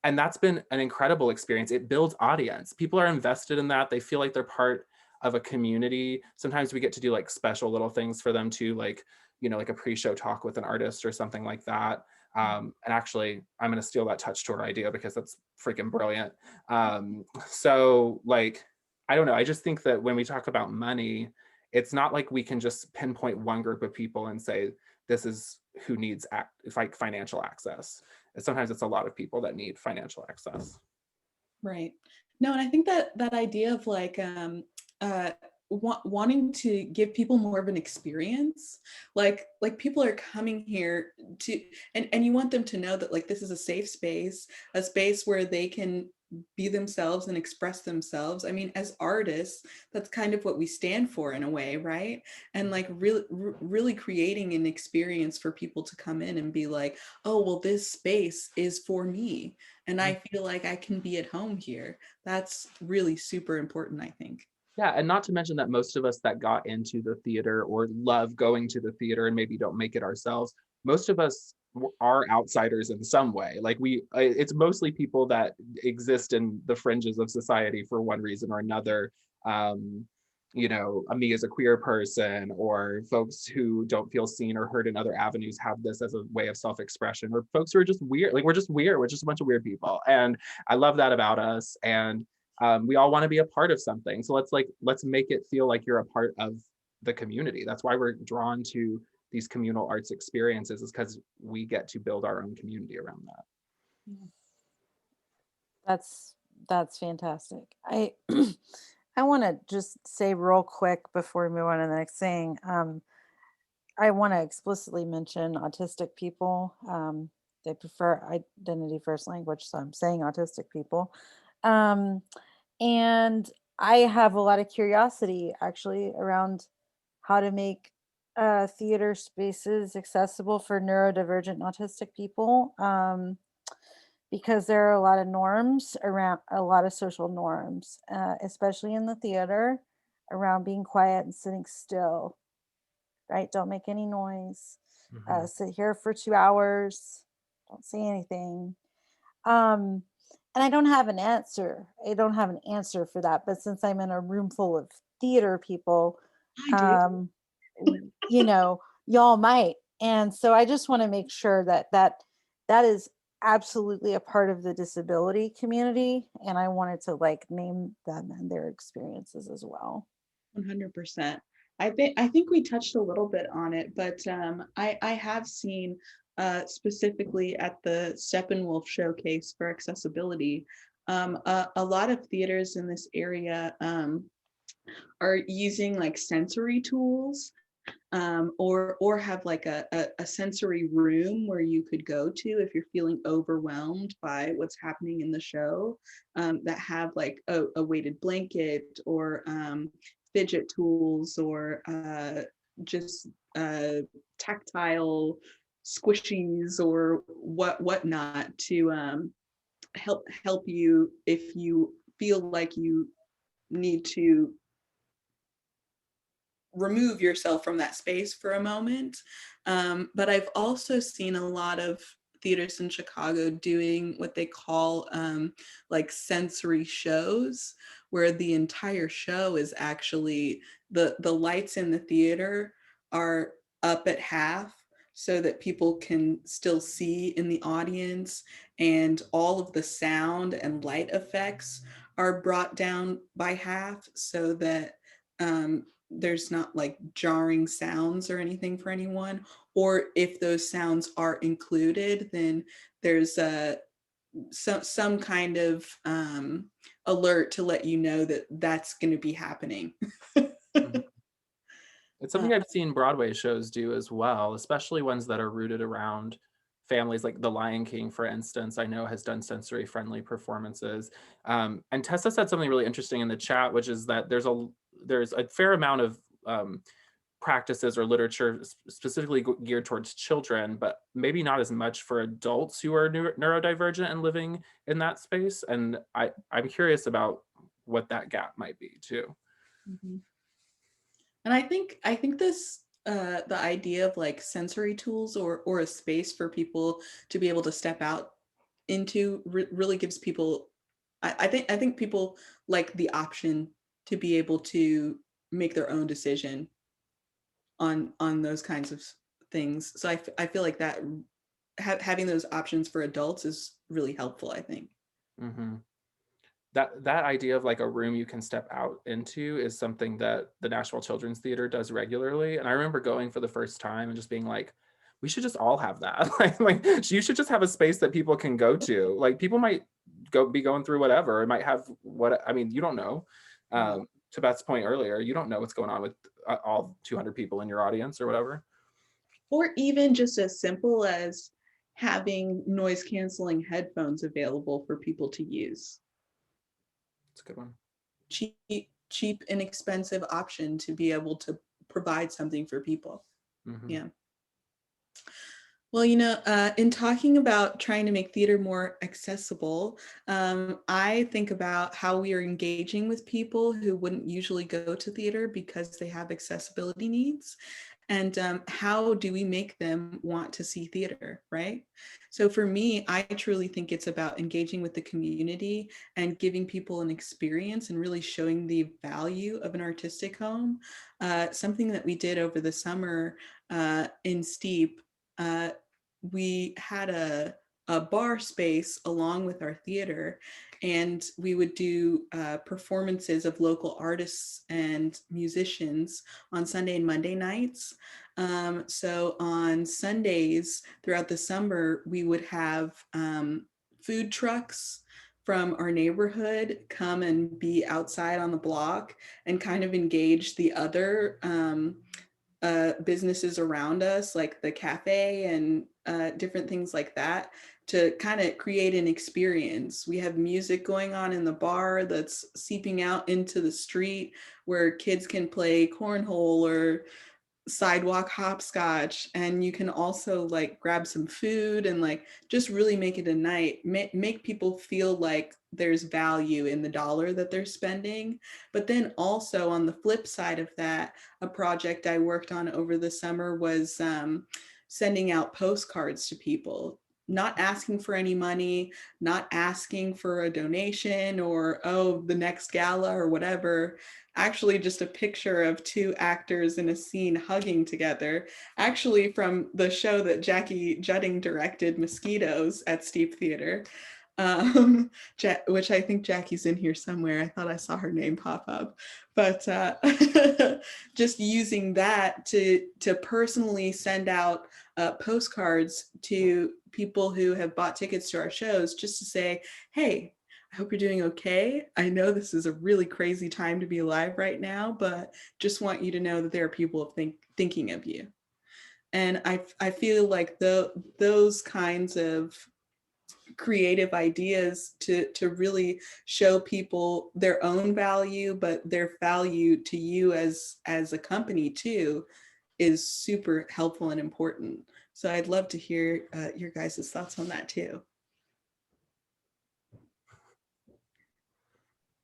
that's been an incredible experience. It builds audience. People are invested in that. They feel like they're part of a community. Sometimes we get to do like special little things for them too, like, you know, like a pre-show talk with an artist or something like that. And actually, I'm going to steal that touch tour idea because that's freaking brilliant. So like, I don't know. I just think that when we talk about money, it's not like we can just pinpoint one group of people and say, this is who needs like financial access. And sometimes it's a lot of people that need financial access. Right. No, and I think that that idea of like wanting to give people more of an experience, like people are coming here to, and you want them to know that like this is a safe space, a space where they can be themselves and express themselves. I mean, as artists, that's kind of what we stand for in a way, right? And like really creating an experience for people to come in and be like, oh, well, this space is for me, and I feel like I can be at home here. That's really super important, I think. Yeah, and not to mention that most of us that got into the theater or love going to the theater and maybe don't make it ourselves, most of us are outsiders in some way. Like it's mostly people that exist in the fringes of society for one reason or another. You know, me as a queer person, or folks who don't feel seen or heard in other avenues have this as a way of self-expression, or folks who are just weird. Like we're just weird. We're just a bunch of weird people. And I love that about us. And we all want to be a part of something. So let's make it feel like you're a part of the community. That's why we're drawn to these communal arts experiences, is because we get to build our own community around that. That's fantastic. I I want to just say real quick before we move on to the next thing. I want to explicitly mention autistic people. They prefer identity first language, so I'm saying autistic people. Um, and I have a lot of curiosity actually around how to make theater spaces accessible for neurodivergent and autistic people. Because there are a lot of norms around, a lot of social norms, especially in the theater, around being quiet and sitting still, right? Don't make any noise. Sit here for 2 hours. Don't say anything. Um, and I don't have an answer. I don't have an answer for that. But since I'm in a room full of theater people, I do. you know, y'all might. And so I just want to make sure that is absolutely a part of the disability community. And I wanted to like name them and their experiences as well. 100%. I think we touched a little bit on it, but I have seen specifically at the Steppenwolf showcase for accessibility, a lot of theaters in this area are using like sensory tools, or have like a sensory room where you could go to if you're feeling overwhelmed by what's happening in the show, that have like a weighted blanket, or fidget tools, or just tactile squishies, or whatnot, to help you if you feel like you need to remove yourself from that space for a moment. But I've also seen a lot of theaters in Chicago doing what they call like sensory shows, where the entire show is actually the lights in the theater are up at half so that people can still see in the audience, and all of the sound and light effects are brought down by half so that there's not like jarring sounds or anything for anyone. Or if those sounds are included, then there's some kind of alert to let you know that that's going to be happening. It's something I've seen Broadway shows do as well, especially ones that are rooted around families, like The Lion King, for instance, I know has done sensory friendly performances. And Tessa said something really interesting in the chat, which is that there's a fair amount of practices or literature specifically geared towards children, but maybe not as much for adults who are neurodivergent and living in that space. And I'm curious about what that gap might be too. Mhm. And I think this the idea of like sensory tools or a space for people to be able to step out into really gives people I think people like the option to be able to make their own decision on those kinds of things. So I feel like that having those options for adults is really helpful, I think. Mm-hmm. That idea of like a room you can step out into is something that the Nashville Children's Theater does regularly. And I remember going for the first time and just being like, we should just all have that. like you should just have a space that people can go to. Like people might be going through whatever. It might have what, I mean, you don't know. To Beth's point earlier, you don't know what's going on with all 200 people in your audience or whatever. Or even just as simple as having noise canceling headphones available for people to use. It's a good one. Cheap, inexpensive option to be able to provide something for people. Mm-hmm. Yeah. Well, in talking about trying to make theater more accessible, I think about how we are engaging with people who wouldn't usually go to theater because they have accessibility needs. And how do we make them want to see theater, right? So for me, I truly think it's about engaging with the community and giving people an experience and really showing the value of an artistic home. Something that we did over the summer in Steep, we had a bar space along with our theater, and we would do performances of local artists and musicians on Sunday and Monday nights. So on Sundays throughout the summer, we would have food trucks from our neighborhood come and be outside on the block and kind of engage the other businesses around us, like the cafe and different things like that, to kind of create an experience. We have music going on in the bar that's seeping out into the street where kids can play cornhole or sidewalk hopscotch, and you can also like grab some food and like just really make it a night, make people feel like there's value in the dollar that they're spending. But then also on the flip side of that, a project I worked on over the summer was sending out postcards to people, not asking for any money, not asking for a donation or, oh, the next gala or whatever. Actually, just a picture of two actors in a scene hugging together, actually from the show that Jackie Judding directed, Mosquitoes, at Steep Theater, which I think Jackie's in here somewhere. I thought I saw her name pop up. But just using that to personally send out postcards to people who have bought tickets to our shows, just to say, hey, I hope you're doing okay. I know this is a really crazy time to be alive right now, but just want you to know that there are people thinking of you. And I feel like those kinds of creative ideas to really show people their own value, but their value to you as a company too, is super helpful and important. So I'd love to hear your guys' thoughts on that too.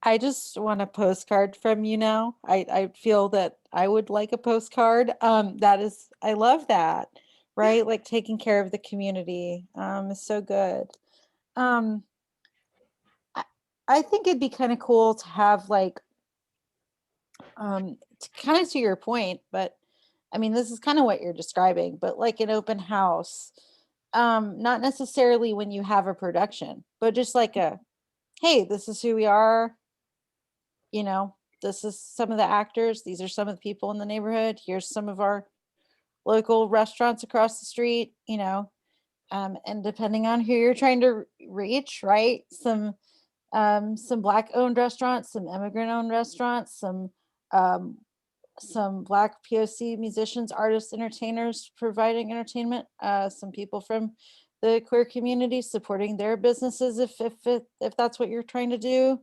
I just want a postcard from you now. I feel that I would like a postcard. I love that, right? Like taking care of the community is so good. Um, I think it'd be kind of cool to have like, kind of to your point, but I mean, this is kind of what you're describing, but like an open house, not necessarily when you have a production, but just like hey, this is who we are. This is some of the actors. These are some of the people in the neighborhood. Here's some of our local restaurants across the street, and depending on who you're trying to reach, right? Some Black owned restaurants, some immigrant owned restaurants, um, some Black POC musicians, artists, entertainers providing entertainment, some people from the queer community supporting their businesses if that's what you're trying to do.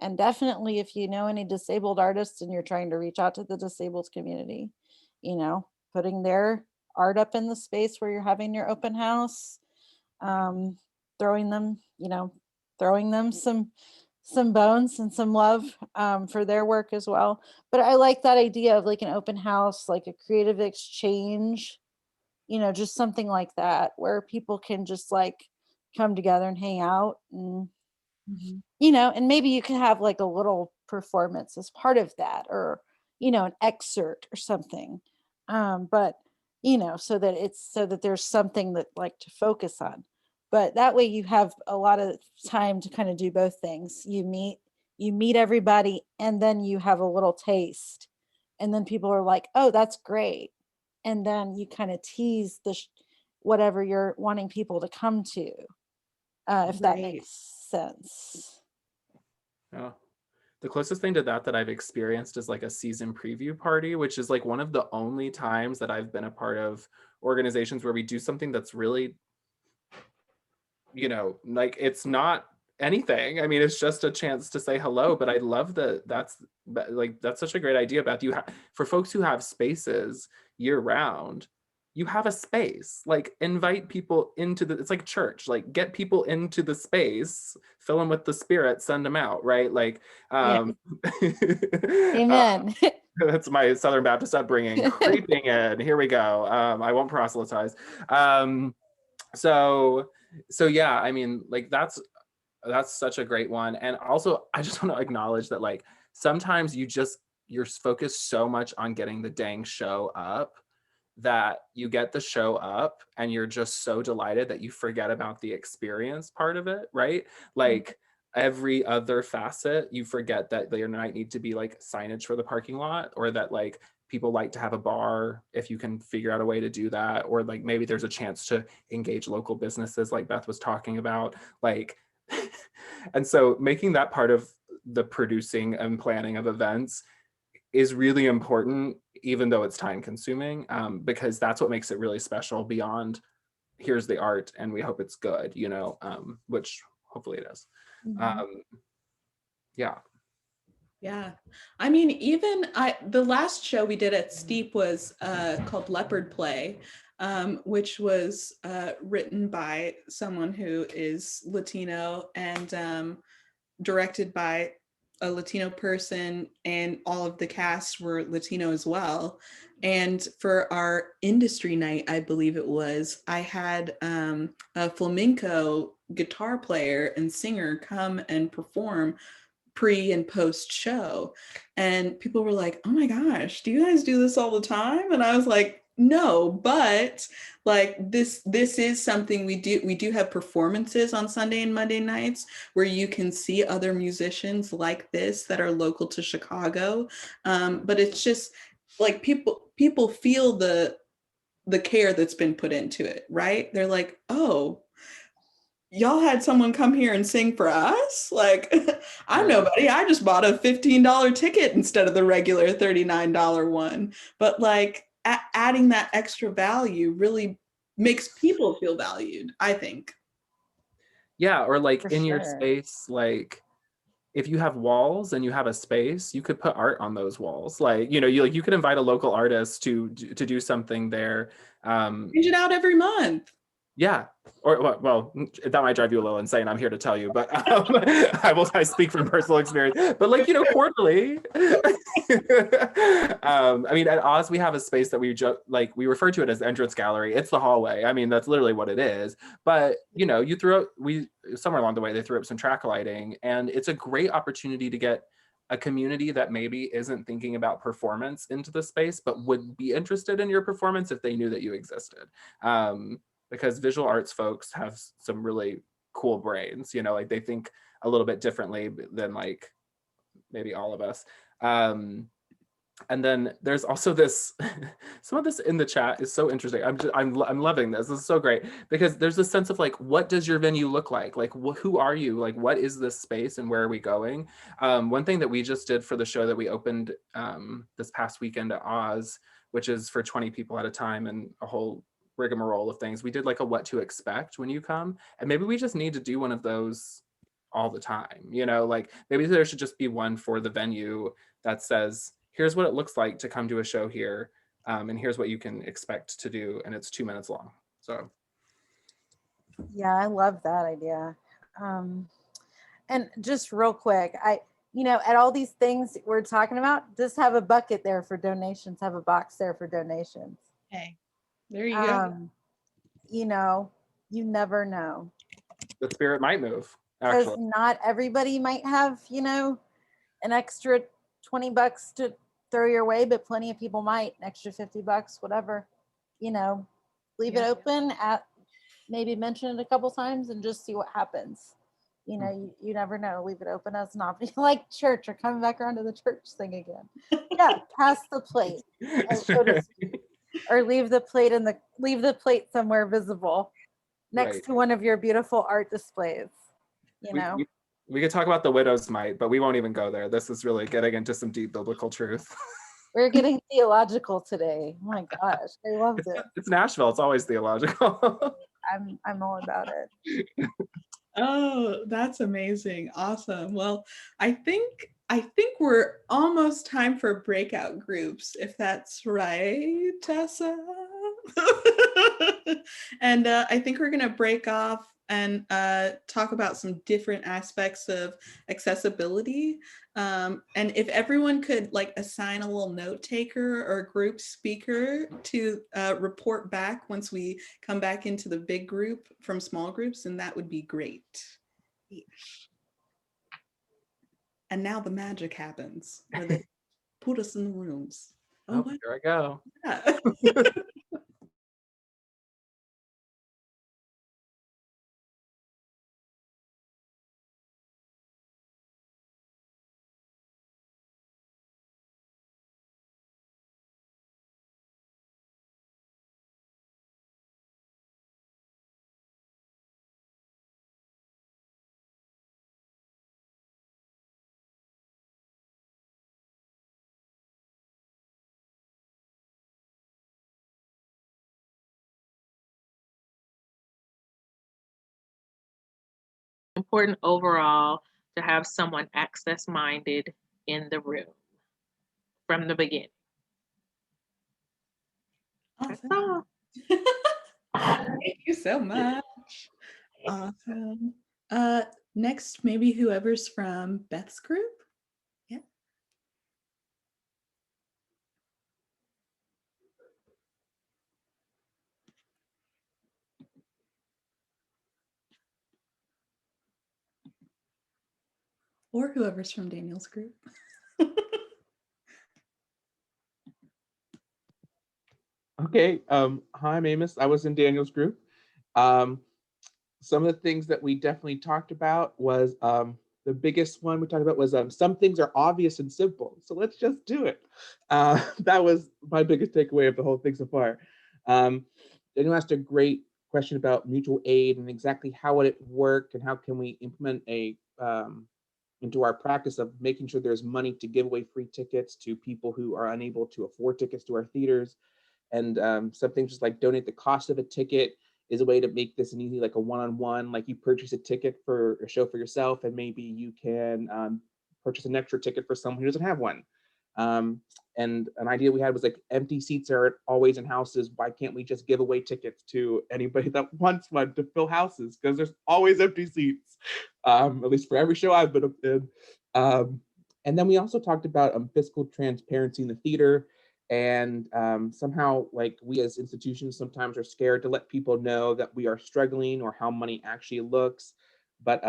And definitely if you know any disabled artists and you're trying to reach out to the disabled community, putting their art up in the space where you're having your open house, um, throwing them, throwing them some bones and some love for their work as well. But I like that idea of like an open house, like a creative exchange, just something like that where people can just like come together and hang out and Mhm. and maybe you could have like a little performance as part of that, or an excerpt or something, but so that there's something that like to focus on, but that way you have a lot of time to kind of do both things. You meet everybody and then you have a little taste, and then people are like, oh, that's great, and then you kind of tease whatever you're wanting people to come to, if that Right. makes sense. Yeah. The closest thing to that I've experienced is like a season preview party, which is like one of the only times that I've been a part of organizations where we do something that's really, like it's not anything. I mean, it's just a chance to say hello, but I love that's such a great idea, Beth. For folks who have spaces year round, you have a space, like invite people it's like church, like get people into the space, fill them with the spirit, send them out, right? Like, Yeah. uh, Amen. that's my Southern Baptist upbringing creeping in. Here we go. I won't proselytize. So yeah, I mean, like that's such a great one. And also I just want to acknowledge that like sometimes you're focused so much on getting the dang show up that you get the show up and you're just so delighted that you forget about the experience part of it, right? Like every other facet, you forget that there might need to be like signage for the parking lot, or that like people like to have a bar if you can figure out a way to do that, or like maybe there's a chance to engage local businesses like Beth was talking about, like and so making that part of the producing and planning of events is really important, even though it's time consuming, because that's what makes it really special beyond here's the art and we hope it's good, which hopefully it is. Mhm. Um, yeah. Yeah. I mean, even the last show we did at Steep was called Leopard Play, which was written by someone who is Latino and directed by a Latino person, and all of the cast were Latino as well. And for our industry night, I believe it was, I had a flamenco guitar player and singer come and perform pre and post show. And people were like, oh my gosh, do you guys do this all the time? And I was like, no, but like this is something we do have performances on Sunday and Monday nights where you can see other musicians like this that are local to Chicago. But it's just like people feel the care that's been put into it, right? They're like, oh, y'all had someone come here and sing for us? Like, I'm Right. nobody. I just bought a $15 ticket instead of the regular $39 one. But like adding that extra value really makes people feel valued, I think. Yeah, or like For in your sure. space, like if you have walls and you have a space, you could put art on those walls. Like, you could invite a local artist to do something there. Change it out every month. Yeah, or well, that might drive you a little insane. I'm here to tell you, but I speak from personal experience. But like quarterly. I mean, at Oz we have a space that we refer to it as the entrance gallery. It's the hallway. I mean, that's literally what it is. But you threw up somewhere along the way they threw up some track lighting, and it's a great opportunity to get a community that maybe isn't thinking about performance into the space, but would be interested in your performance if they knew that you existed. Because visual arts folks have some really cool brains, like they think a little bit differently than like maybe all of us. And then there's also this, some of this in the chat is so interesting. I'm loving this. This is so great because there's this sense of like, what does your venue look like? Like, who are you? Like, what is this space and where are we going? One thing that we just did for the show that we opened this past weekend at Oz, which is for 20 people at a time and a whole rigmarole of things. We did like a what to expect when you come, and maybe we just need to do one of those all the time. You know, like maybe there should just be one for the venue that says, here's what it looks like to come to a show here, and here's what you can expect to do, and it's 2 minutes long. So Yeah, I love that idea. Um, and just real quick, at all these things we're talking about, just have a bucket there for donations, have a box there for donations. Hey, there you go. You know, you never know. the spirit might move, Because actually. not everybody might have, an extra $20 to throw your way, but plenty of people might, an extra $50, whatever. Leave it open, at maybe mention it a couple times and just see what happens. You never know. Leave it open as an option. Like church, or coming back around to the church thing again. Yeah, pass the plate, so to speak. Or leave the plate somewhere visible next Right. to one of your beautiful art displays. We could talk about the widow's mite, but we won't even go there. This is really getting into some deep biblical truth. We're getting theological today. Oh my gosh, I loved it. It's Nashville. It's always theological. I'm all about it. Oh, that's amazing. Awesome. Well, I think we're almost time for breakout groups, if that's right, Tessa. And I think we're going to break off and talk about some different aspects of accessibility. And if everyone could like assign a little note taker or group speaker to report back once we come back into the big group from small groups, then that would be great. Yeah. And now the magic happens where they put us in the rooms. Oh, here I go. Yeah. Important overall to have someone access minded in the room from the beginning. Awesome. Thank you so much. Awesome. Next, maybe whoever's from Beth's group. Yeah. Or whoever's from Daniel's group. Okay. Hi, I'm Amos. I was in Daniel's group. Some of the things that we definitely talked about was the biggest one we talked about was some things are obvious and simple, so let's just do it. That was my biggest takeaway of the whole thing so far. Daniel asked a great question about mutual aid and exactly how would it work and how can we implement into our practice of making sure there's money to give away free tickets to people who are unable to afford tickets to our theaters. And some things just like donate the cost of a ticket is a way to make this an easy, like a one-on-one, like you purchase a ticket for a show for yourself and maybe you can purchase an extra ticket for someone who doesn't have one. And an idea we had was like empty seats are always in houses. Why can't we just give away tickets to anybody that wants one to fill houses? Because there's always empty seats, at least for every show I've been in. And then we also talked about fiscal transparency in the theater. And somehow, like we as institutions sometimes are scared to let people know that we are struggling or how money actually looks. But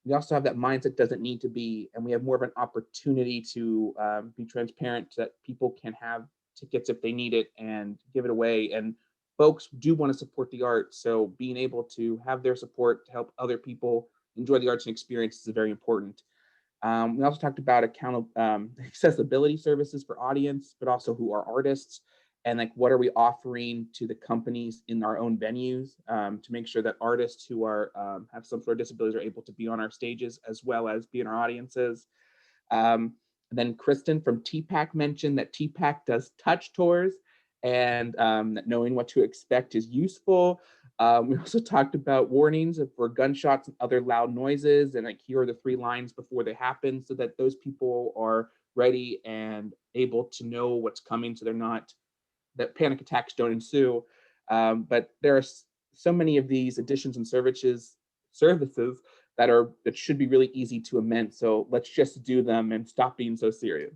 we also have that mindset doesn't need to be, and we have more of an opportunity to be transparent that people can have tickets if they need it and give it away. And folks do want to support the arts. So being able to have their support to help other people enjoy the arts and experience is very important. We also talked about accessibility services for audience, but also who are artists and like what are we offering to the companies in our own venues to make sure that artists who are have some sort of disabilities are able to be on our stages as well as be in our audiences. And then Kristen from TPAC mentioned that TPAC does touch tours and that knowing what to expect is useful. We also talked about warnings for gunshots and other loud noises, and like here are the 3 lines before they happen, so that those people are ready and able to know what's coming, so they're not, that panic attacks don't ensue. But there are so many of these additions and services that should be really easy to amend. So let's just do them and stop being so serious.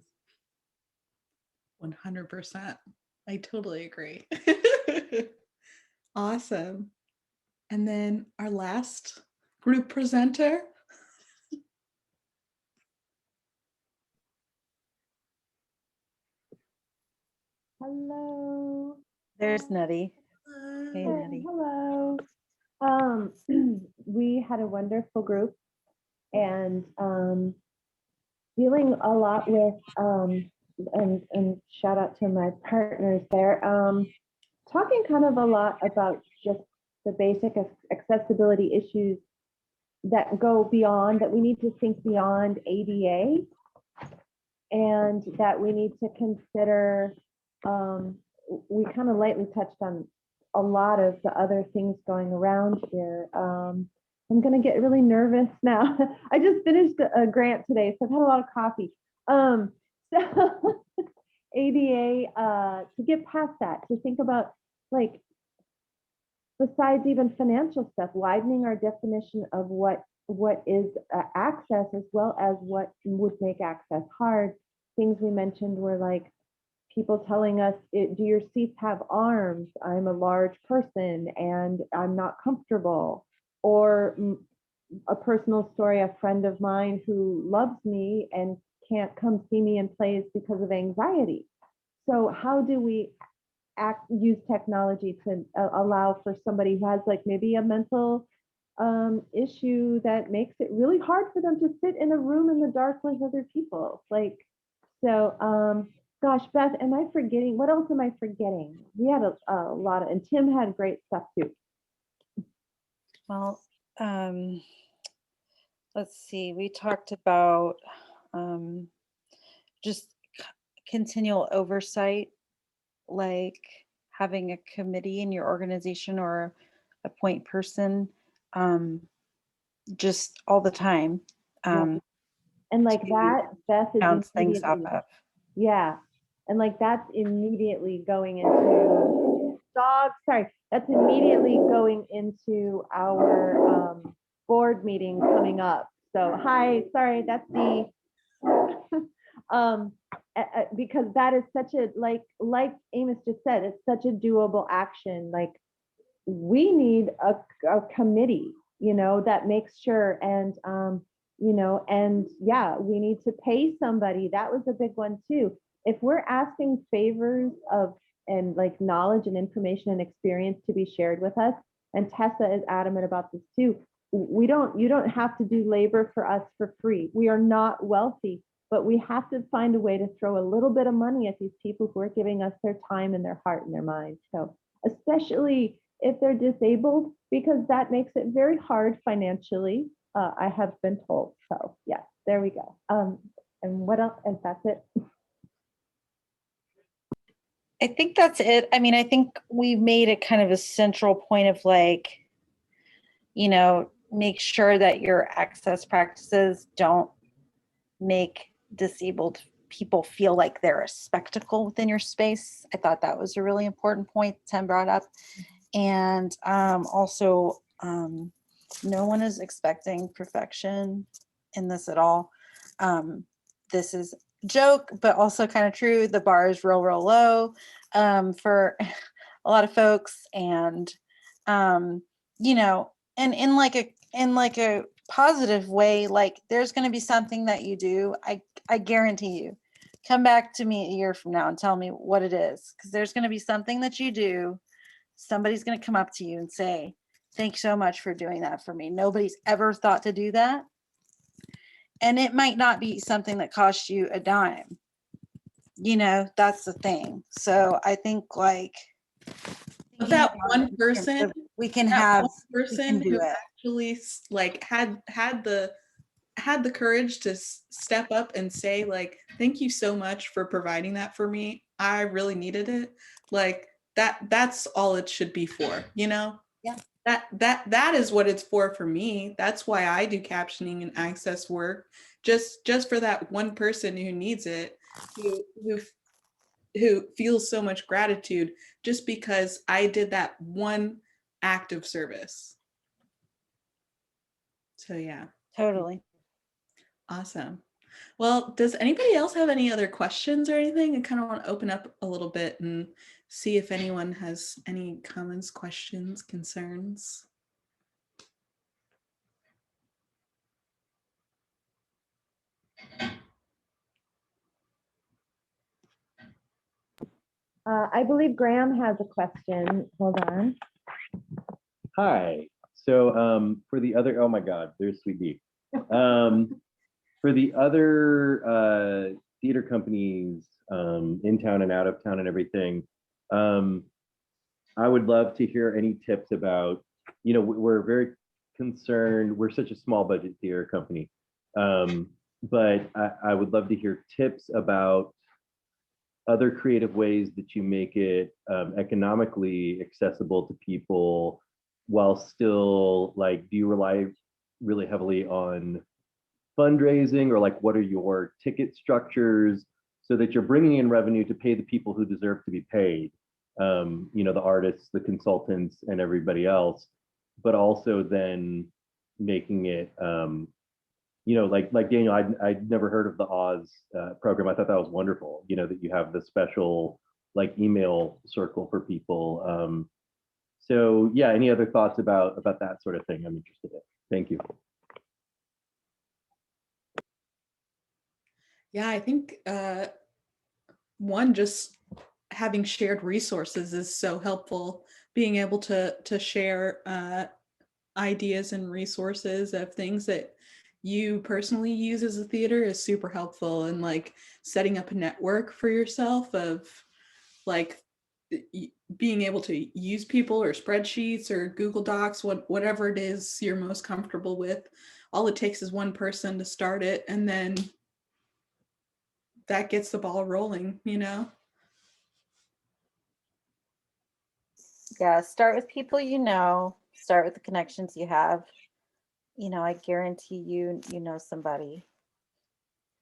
100%. I totally agree. Awesome. And then our last group presenter. Hello. There's Nutty. Hey, Hello. Nutty. Hello. We had a wonderful group and dealing a lot with and shout out to my partners there. Talking kind of a lot about just the basic accessibility issues that go beyond, that we need to think beyond ADA, and that we need to consider, we kind of lightly touched on a lot of the other things going around here. I'm going to get really nervous now. I just finished a grant today, so I've had a lot of coffee. So ADA, to get past that, to think about, like, besides even financial stuff, widening our definition of what is access, as well as what would make access hard. Things we mentioned were like people telling us, do your seats have arms? I'm a large person and I'm not comfortable. Or a personal story, a friend of mine who loves me and can't come see me in plays because of anxiety. So how do we use technology to allow for somebody who has like maybe a mental issue that makes it really hard for them to sit in a room in the dark with other people? Like, so gosh, Beth, am I forgetting? What else am I forgetting? We had a lot of, and Tim had great stuff too. Well, let's see. We talked about just continual oversight, like having a committee in your organization or a point person, just all the time. Yeah. And like that, Beth is bounce things off immediately, of. yeah, and like that's immediately going into that's immediately going into our board meeting coming up. So hi, sorry, that's the because that is such a, like Amos just said, it's such a doable action. Like, we need a committee, that makes sure, and and yeah, we need to pay somebody. That was a big one too. If we're asking favors of, and like knowledge and information and experience to be shared with us, and Tessa is adamant about this too, you don't have to do labor for us for free. We are not wealthy, but we have to find a way to throw a little bit of money at these people who are giving us their time and their heart and their mind. So especially if they're disabled, because that makes it very hard financially, I have been told. So yeah, there we go. And what else? And that's it. I think that's it. I mean, I think we've made it kind of a central point of like, make sure that your access practices don't make disabled people feel like they're a spectacle within your space. I thought that was a really important point Tim brought up. And also, no one is expecting perfection in this at all. This is a joke, but also kind of true. The bar is real, real low for a lot of folks. And, and in like a positive way, like there's going to be something that you do. I guarantee you, come back to me a year from now and tell me what it is. Because there's going to be something that you do. Somebody's going to come up to you and say, thanks so much for doing that for me. Nobody's ever thought to do that. And it might not be something that costs you a dime. That's the thing. So I think like that one person, we can have one person who actually like had the courage to step up and say like, thank you so much for providing that for me. I really needed it. Like that's all it should be for, Yeah. That is what it's for me. That's why I do captioning and access work, just for that one person who needs it, who feels so much gratitude just because I did that one act of service. So yeah. Totally. Awesome. Well, does anybody else have any other questions or anything? I kind of want to open up a little bit and see if anyone has any comments, questions, concerns. I believe Graham has a question. Hold on. Hi. So for the other, oh my God, there's Sweet Bee. For the other theater companies in town and out of town and everything, I would love to hear any tips about, you know, we're very concerned, we're such a small budget theater company, but I would love to hear tips about other creative ways that you make it economically accessible to people while still, like, do you rely really heavily on fundraising, or like what are your ticket structures so that you're bringing in revenue to pay the people who deserve to be paid, you know, the artists, the consultants, and everybody else, but also then making it, you know, like Daniel, I'd never heard of the Oz program. I thought that was wonderful, you know, that you have the special like email circle for people. So yeah, any other thoughts about that sort of thing? I'm interested in. Thank you. Yeah, I think one, just having shared resources is so helpful. Being able to share ideas and resources of things that you personally use as a theater is super helpful. And like setting up a network for yourself of like being able to use people or spreadsheets or Google Docs, whatever it is you're most comfortable with. All it takes is one person to start it, and then that gets the ball rolling, you know? Yeah, start with people you know, start with the connections you have. You know, I guarantee you know somebody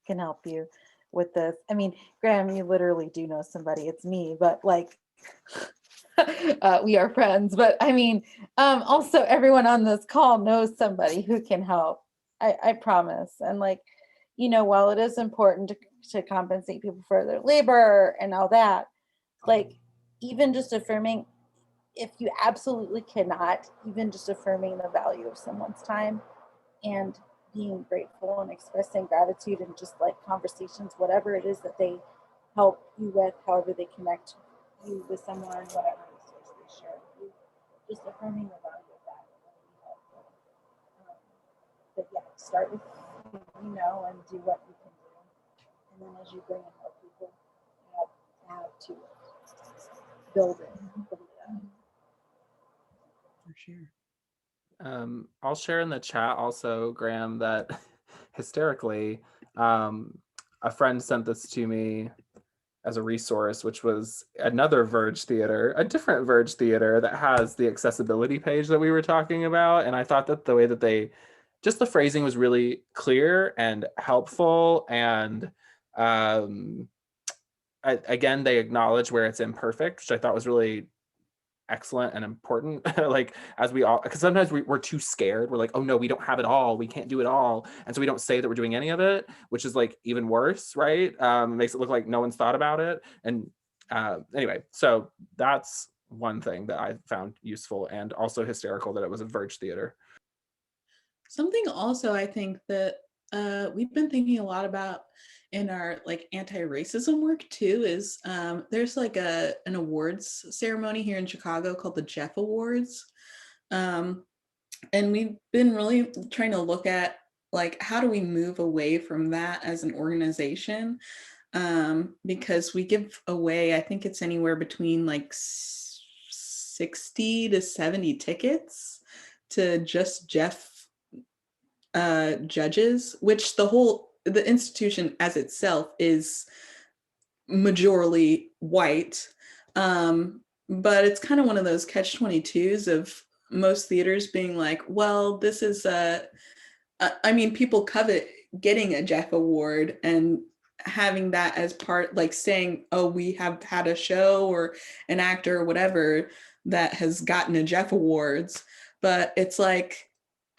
can help you with this. I mean, Graham, you literally do know somebody. It's me, but like we are friends. But I mean, also everyone on this call knows somebody who can help. I promise. And like, you know, while it is important to compensate people for their labor and all that, like even just affirming, if you absolutely cannot, even just affirming the value of someone's time and being grateful and expressing gratitude and just like conversations, whatever it is that they help you with, however they connect you with someone, whatever resource they share with you, just affirming the value of that is really helpful. But yeah, start with who you know and do what you can do. And then as you bring in more people, add to it. Build it. Build it up. For sure. I'll share in the chat also, Graham, that hysterically, a friend sent this to me as a resource, which was another Verge theater, a different Verge theater that has the accessibility page that we were talking about. And I thought that the way that just the phrasing was really clear and helpful. And again, they acknowledge where it's imperfect, which I thought was really excellent and important. Like, as we all, because sometimes we're too scared. We're like, oh no, we don't have it all, we can't do it all, and so we don't say that we're doing any of it, which is like even worse, right? Makes it look like no one's thought about it. And anyway, so that's one thing that I found useful, and also hysterical that it was a Verge theater. Something also I think that we've been thinking a lot about in our like anti-racism work too is there's like an awards ceremony here in Chicago called the Jeff Awards. And we've been really trying to look at like, how do we move away from that as an organization? Because we give away, I think it's anywhere between like 60 to 70 tickets to just Jeff judges, which the institution as itself is majorly white. But it's kind of one of those catch-22s of most theaters being like, well, this is I mean, people covet getting a Jeff Award and having that as part, like saying, oh, we have had a show or an actor or whatever that has gotten a Jeff Awards. But it's like,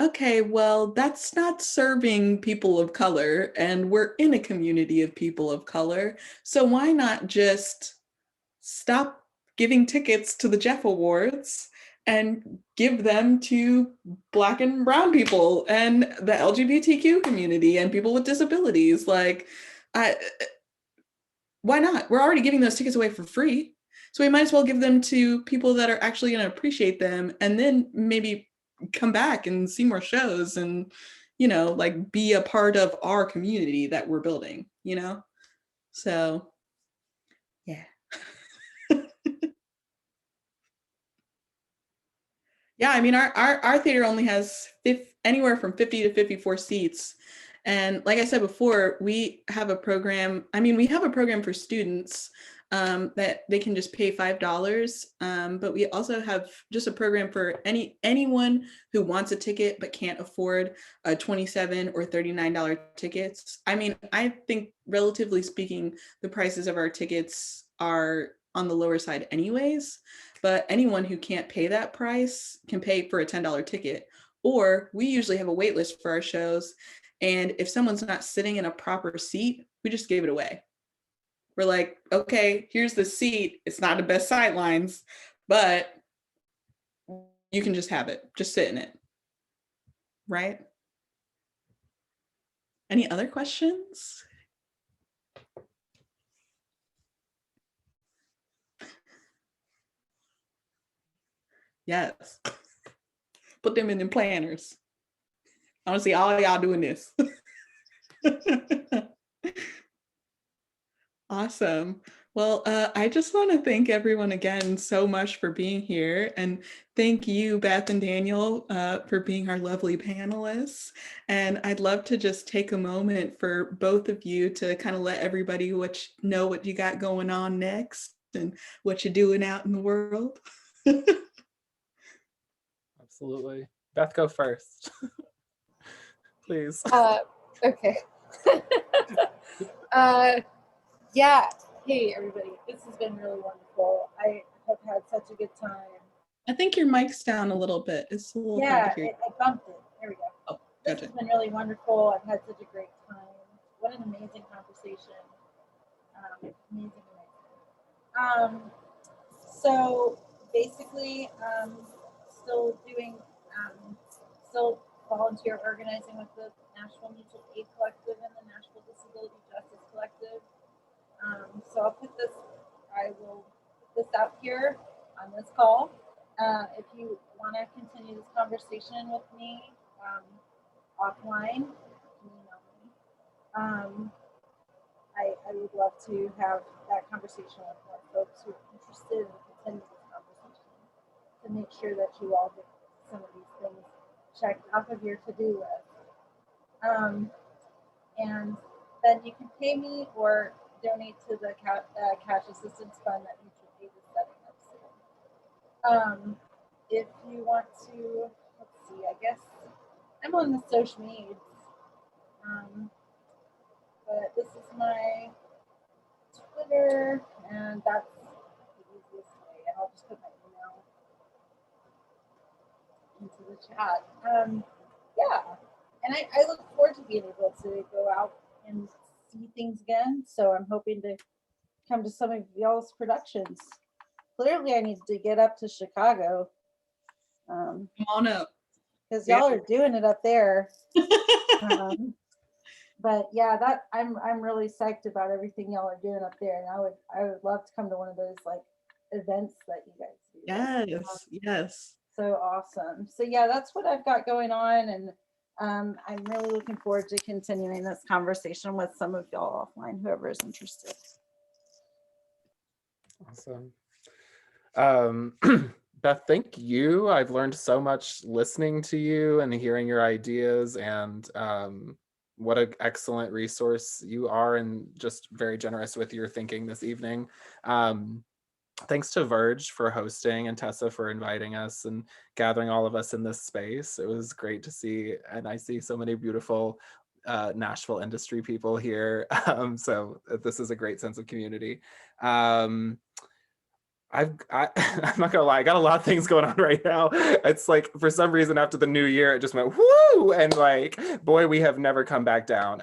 okay, well, that's not serving people of color, and we're in a community of people of color. So why not just stop giving tickets to the Jeff Awards and give them to Black and brown people and the LGBTQ community and people with disabilities? Like, I, why not? We're already giving those tickets away for free. So we might as well give them to people that are actually going to appreciate them, and then maybe come back and see more shows and, you know, like be a part of our community that we're building, you know? So, yeah. Yeah, I mean, our theater only has anywhere from 50 to 54 seats. And like I said before, we have a program. I mean, we have a program for students that they can just pay $5. But we also have just a program for anyone who wants a ticket but can't afford a $27 or $39 tickets. I mean, I think relatively speaking, the prices of our tickets are on the lower side anyways. But anyone who can't pay that price can pay for a $10 ticket. Or we usually have a wait list for our shows. And if someone's not sitting in a proper seat, we just give it away. We're like, okay, here's the seat. It's not the best sightlines, but you can just have it. Just sit in it. Right? Any other questions? Yes. Put them in the planners. I want to see all y'all doing this. Awesome. Well, I just want to thank everyone again so much for being here. And thank you, Beth and Daniel, for being our lovely panelists. And I'd love to just take a moment for both of you to kind of let everybody know what you got going on next and what you're doing out in the world. Absolutely. Beth, go first. Please. Okay. Yeah. Hey, everybody. This has been really wonderful. I have had such a good time. I think your mic's down a little bit. It's a little hard to hear. I bumped it. There we go. Oh, this gotcha. has been really wonderful. I've had such a great time. What an amazing conversation. Amazing. So basically, still volunteer organizing with the Nashville Mutual Aid Collective and the Nashville Disability Justice Collective. So I will put this out here on this call. If you want to continue this conversation with me offline, you can email me. I would love to have that conversation with more folks who are interested in continuing this conversation to make sure that you all get some of these things checked off of your to-do list. And then you can pay me or donate to the cash assistance fund that Mutual Aid is setting up soon. If you want to, let's see, I guess I'm on the social medias. But this is my Twitter, and that's the easiest way. And I'll just put my email into the chat. Yeah, and I look forward to being able to go out and see things again. So I'm hoping to come to some of y'all's productions. Clearly, I need to get up to Chicago. Come on up. Because y'all are doing it up there. But yeah, that I'm really psyched about everything y'all are doing up there, and I would love to come to one of those like events that you guys do. Yes. So awesome. So yeah, that's what I've got going on, and I'm really looking forward to continuing this conversation with some of y'all offline, whoever is interested. Awesome. Beth, thank you. I've learned so much listening to you and hearing your ideas, and what an excellent resource you are, and just very generous with your thinking this evening. thanks to Verge for hosting and Tessa for inviting us and gathering all of us in this space. It was great to see, and I see so many beautiful Nashville industry people here. So this is a great sense of community. I'm not gonna lie, I got a lot of things going on right now. It's like, for some reason, after the new year, it just went whoo, and like, boy, we have never come back down.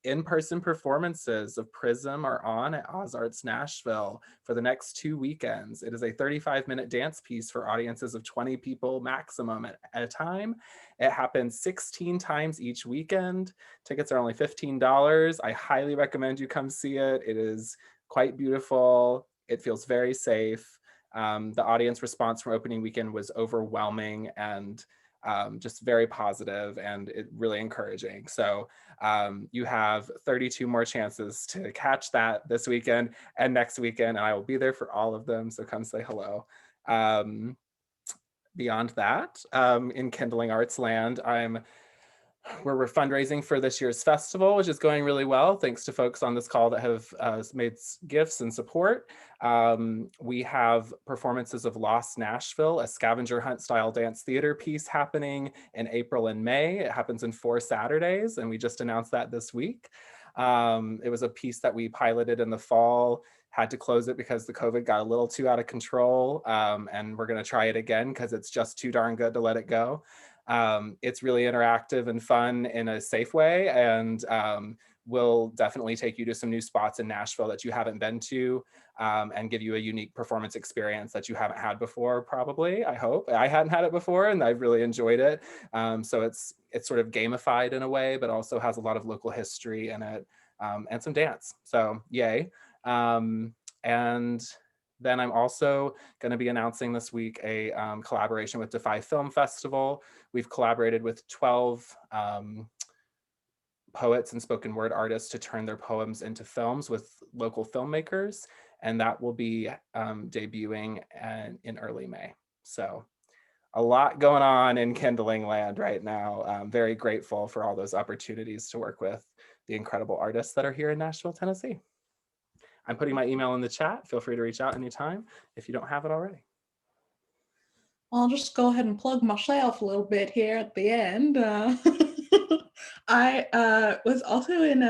In-person performances of Prism are on at Ozarts Nashville for the next 2 weekends. It is a 35-minute dance piece for audiences of 20 people maximum at a time. It happens 16 times each weekend. Tickets are only $15. I highly recommend you come see it. It is quite beautiful. It feels very safe. The audience response from opening weekend was overwhelming and just very positive and really encouraging. So you have 32 more chances to catch that this weekend and next weekend, and I will be there for all of them. So come say hello. Beyond that, in Kindling Arts Land, we're fundraising for this year's festival, which is going really well, thanks to folks on this call that have made gifts and support. We have performances of Lost Nashville, a scavenger hunt style dance theater piece happening in April and May. It happens in 4 Saturdays, and we just announced that this week. It was a piece that we piloted in the fall, had to close it because the COVID got a little too out of control, and we're gonna try it again because it's just too darn good to let it go. It's really interactive and fun in a safe way, and we'll definitely take you to some new spots in Nashville that you haven't been to, and give you a unique performance experience that you haven't had before, probably, I hope. I hadn't had it before, and I've really enjoyed it. So it's sort of gamified in a way, but also has a lot of local history in it, and some dance. So yay. And then I'm also going to be announcing this week a collaboration with Defy Film Festival. We've collaborated with 12 poets and spoken word artists to turn their poems into films with local filmmakers, and that will be debuting in early May. So a lot going on in Kindling Land right now. I'm very grateful for all those opportunities to work with the incredible artists that are here in Nashville, Tennessee. I'm putting my email in the chat. Feel free to reach out anytime if you don't have it already. I'll just go ahead and plug myself a little bit here at the end. I was also in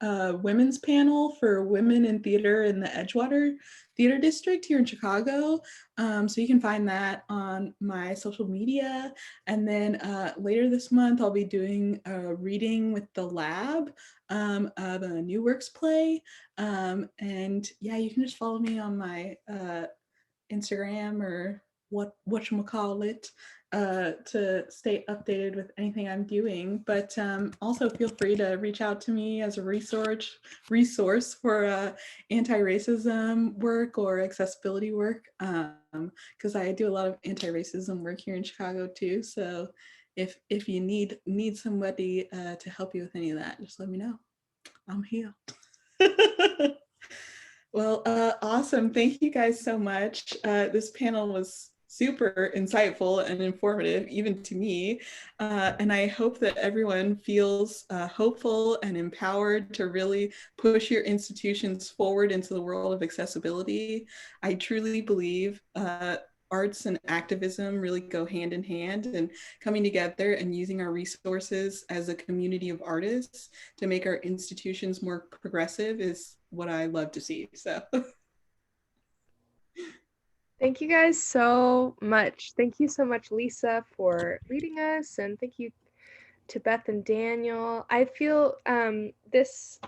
a women's panel for women in theater in the Edgewater Theater District here in Chicago. So you can find that on my social media. And then later this month, I'll be doing a reading with the lab of a New Works play. And yeah, you can just follow me on my Instagram or whatchamacallit, to stay updated with anything I'm doing. But also feel free to reach out to me as a resource for anti-racism work or accessibility work, because I do a lot of anti-racism work here in Chicago too. So if you need somebody to help you with any of that, just let me know. I'm here. Well, awesome. Thank you guys so much. This panel was super insightful and informative, even to me. And I hope that everyone feels hopeful and empowered to really push your institutions forward into the world of accessibility. I truly believe arts and activism really go hand in hand, and coming together and using our resources as a community of artists to make our institutions more progressive is what I love to see. So Thank you guys so much. Thank you so much, Lisa, for leading us, and thank you to Beth and Daniel. I feel this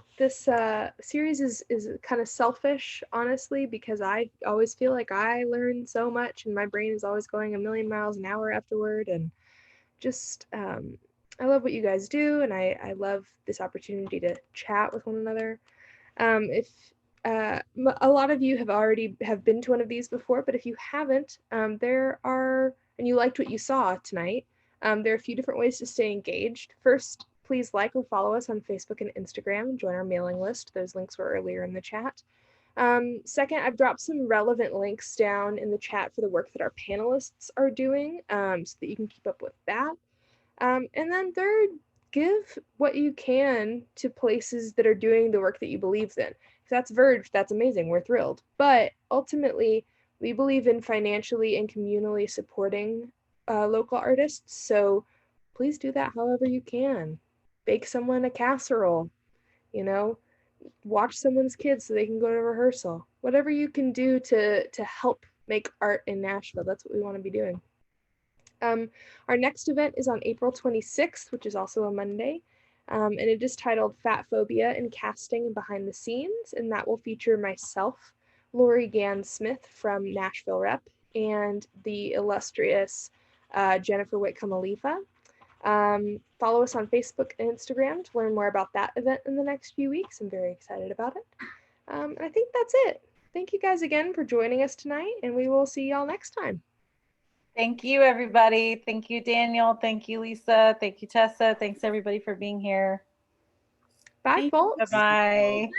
series is kind of selfish, honestly, because I always feel like I learn so much, and my brain is always going a million miles an hour afterward. And just I love what you guys do, and I love this opportunity to chat with one another. If a lot of you have been to one of these before, but if you haven't, and you liked what you saw tonight, there are a few different ways to stay engaged. First, please like or follow us on Facebook and Instagram and join our mailing list. Those links were earlier in the chat. Second, I've dropped some relevant links down in the chat for the work that our panelists are doing, so that you can keep up with that. And then third, give what you can to places that are doing the work that you believe in. If that's Verge, that's amazing. We're thrilled. But ultimately, we believe in financially and communally supporting local artists. So please do that however you can. Bake someone a casserole, you know, watch someone's kids so they can go to rehearsal. Whatever you can do to help make art in Nashville, that's what we want to be doing. Our next event is on April 26th, which is also a Monday, and it is titled Fat Phobia in Casting and Behind the Scenes, and that will feature myself, Lori Gann Smith from Nashville Rep, and the illustrious Jennifer Whitcomb Alifa. Follow us on Facebook and Instagram to learn more about that event in the next few weeks. I'm very excited about it. And I think that's it. Thank you guys again for joining us tonight, and we will see y'all next time. Thank you, everybody. Thank you, Daniel. Thank you, Lisa. Thank you, Tessa. Thanks, everybody, for being here. Bye, folks. Bye-bye.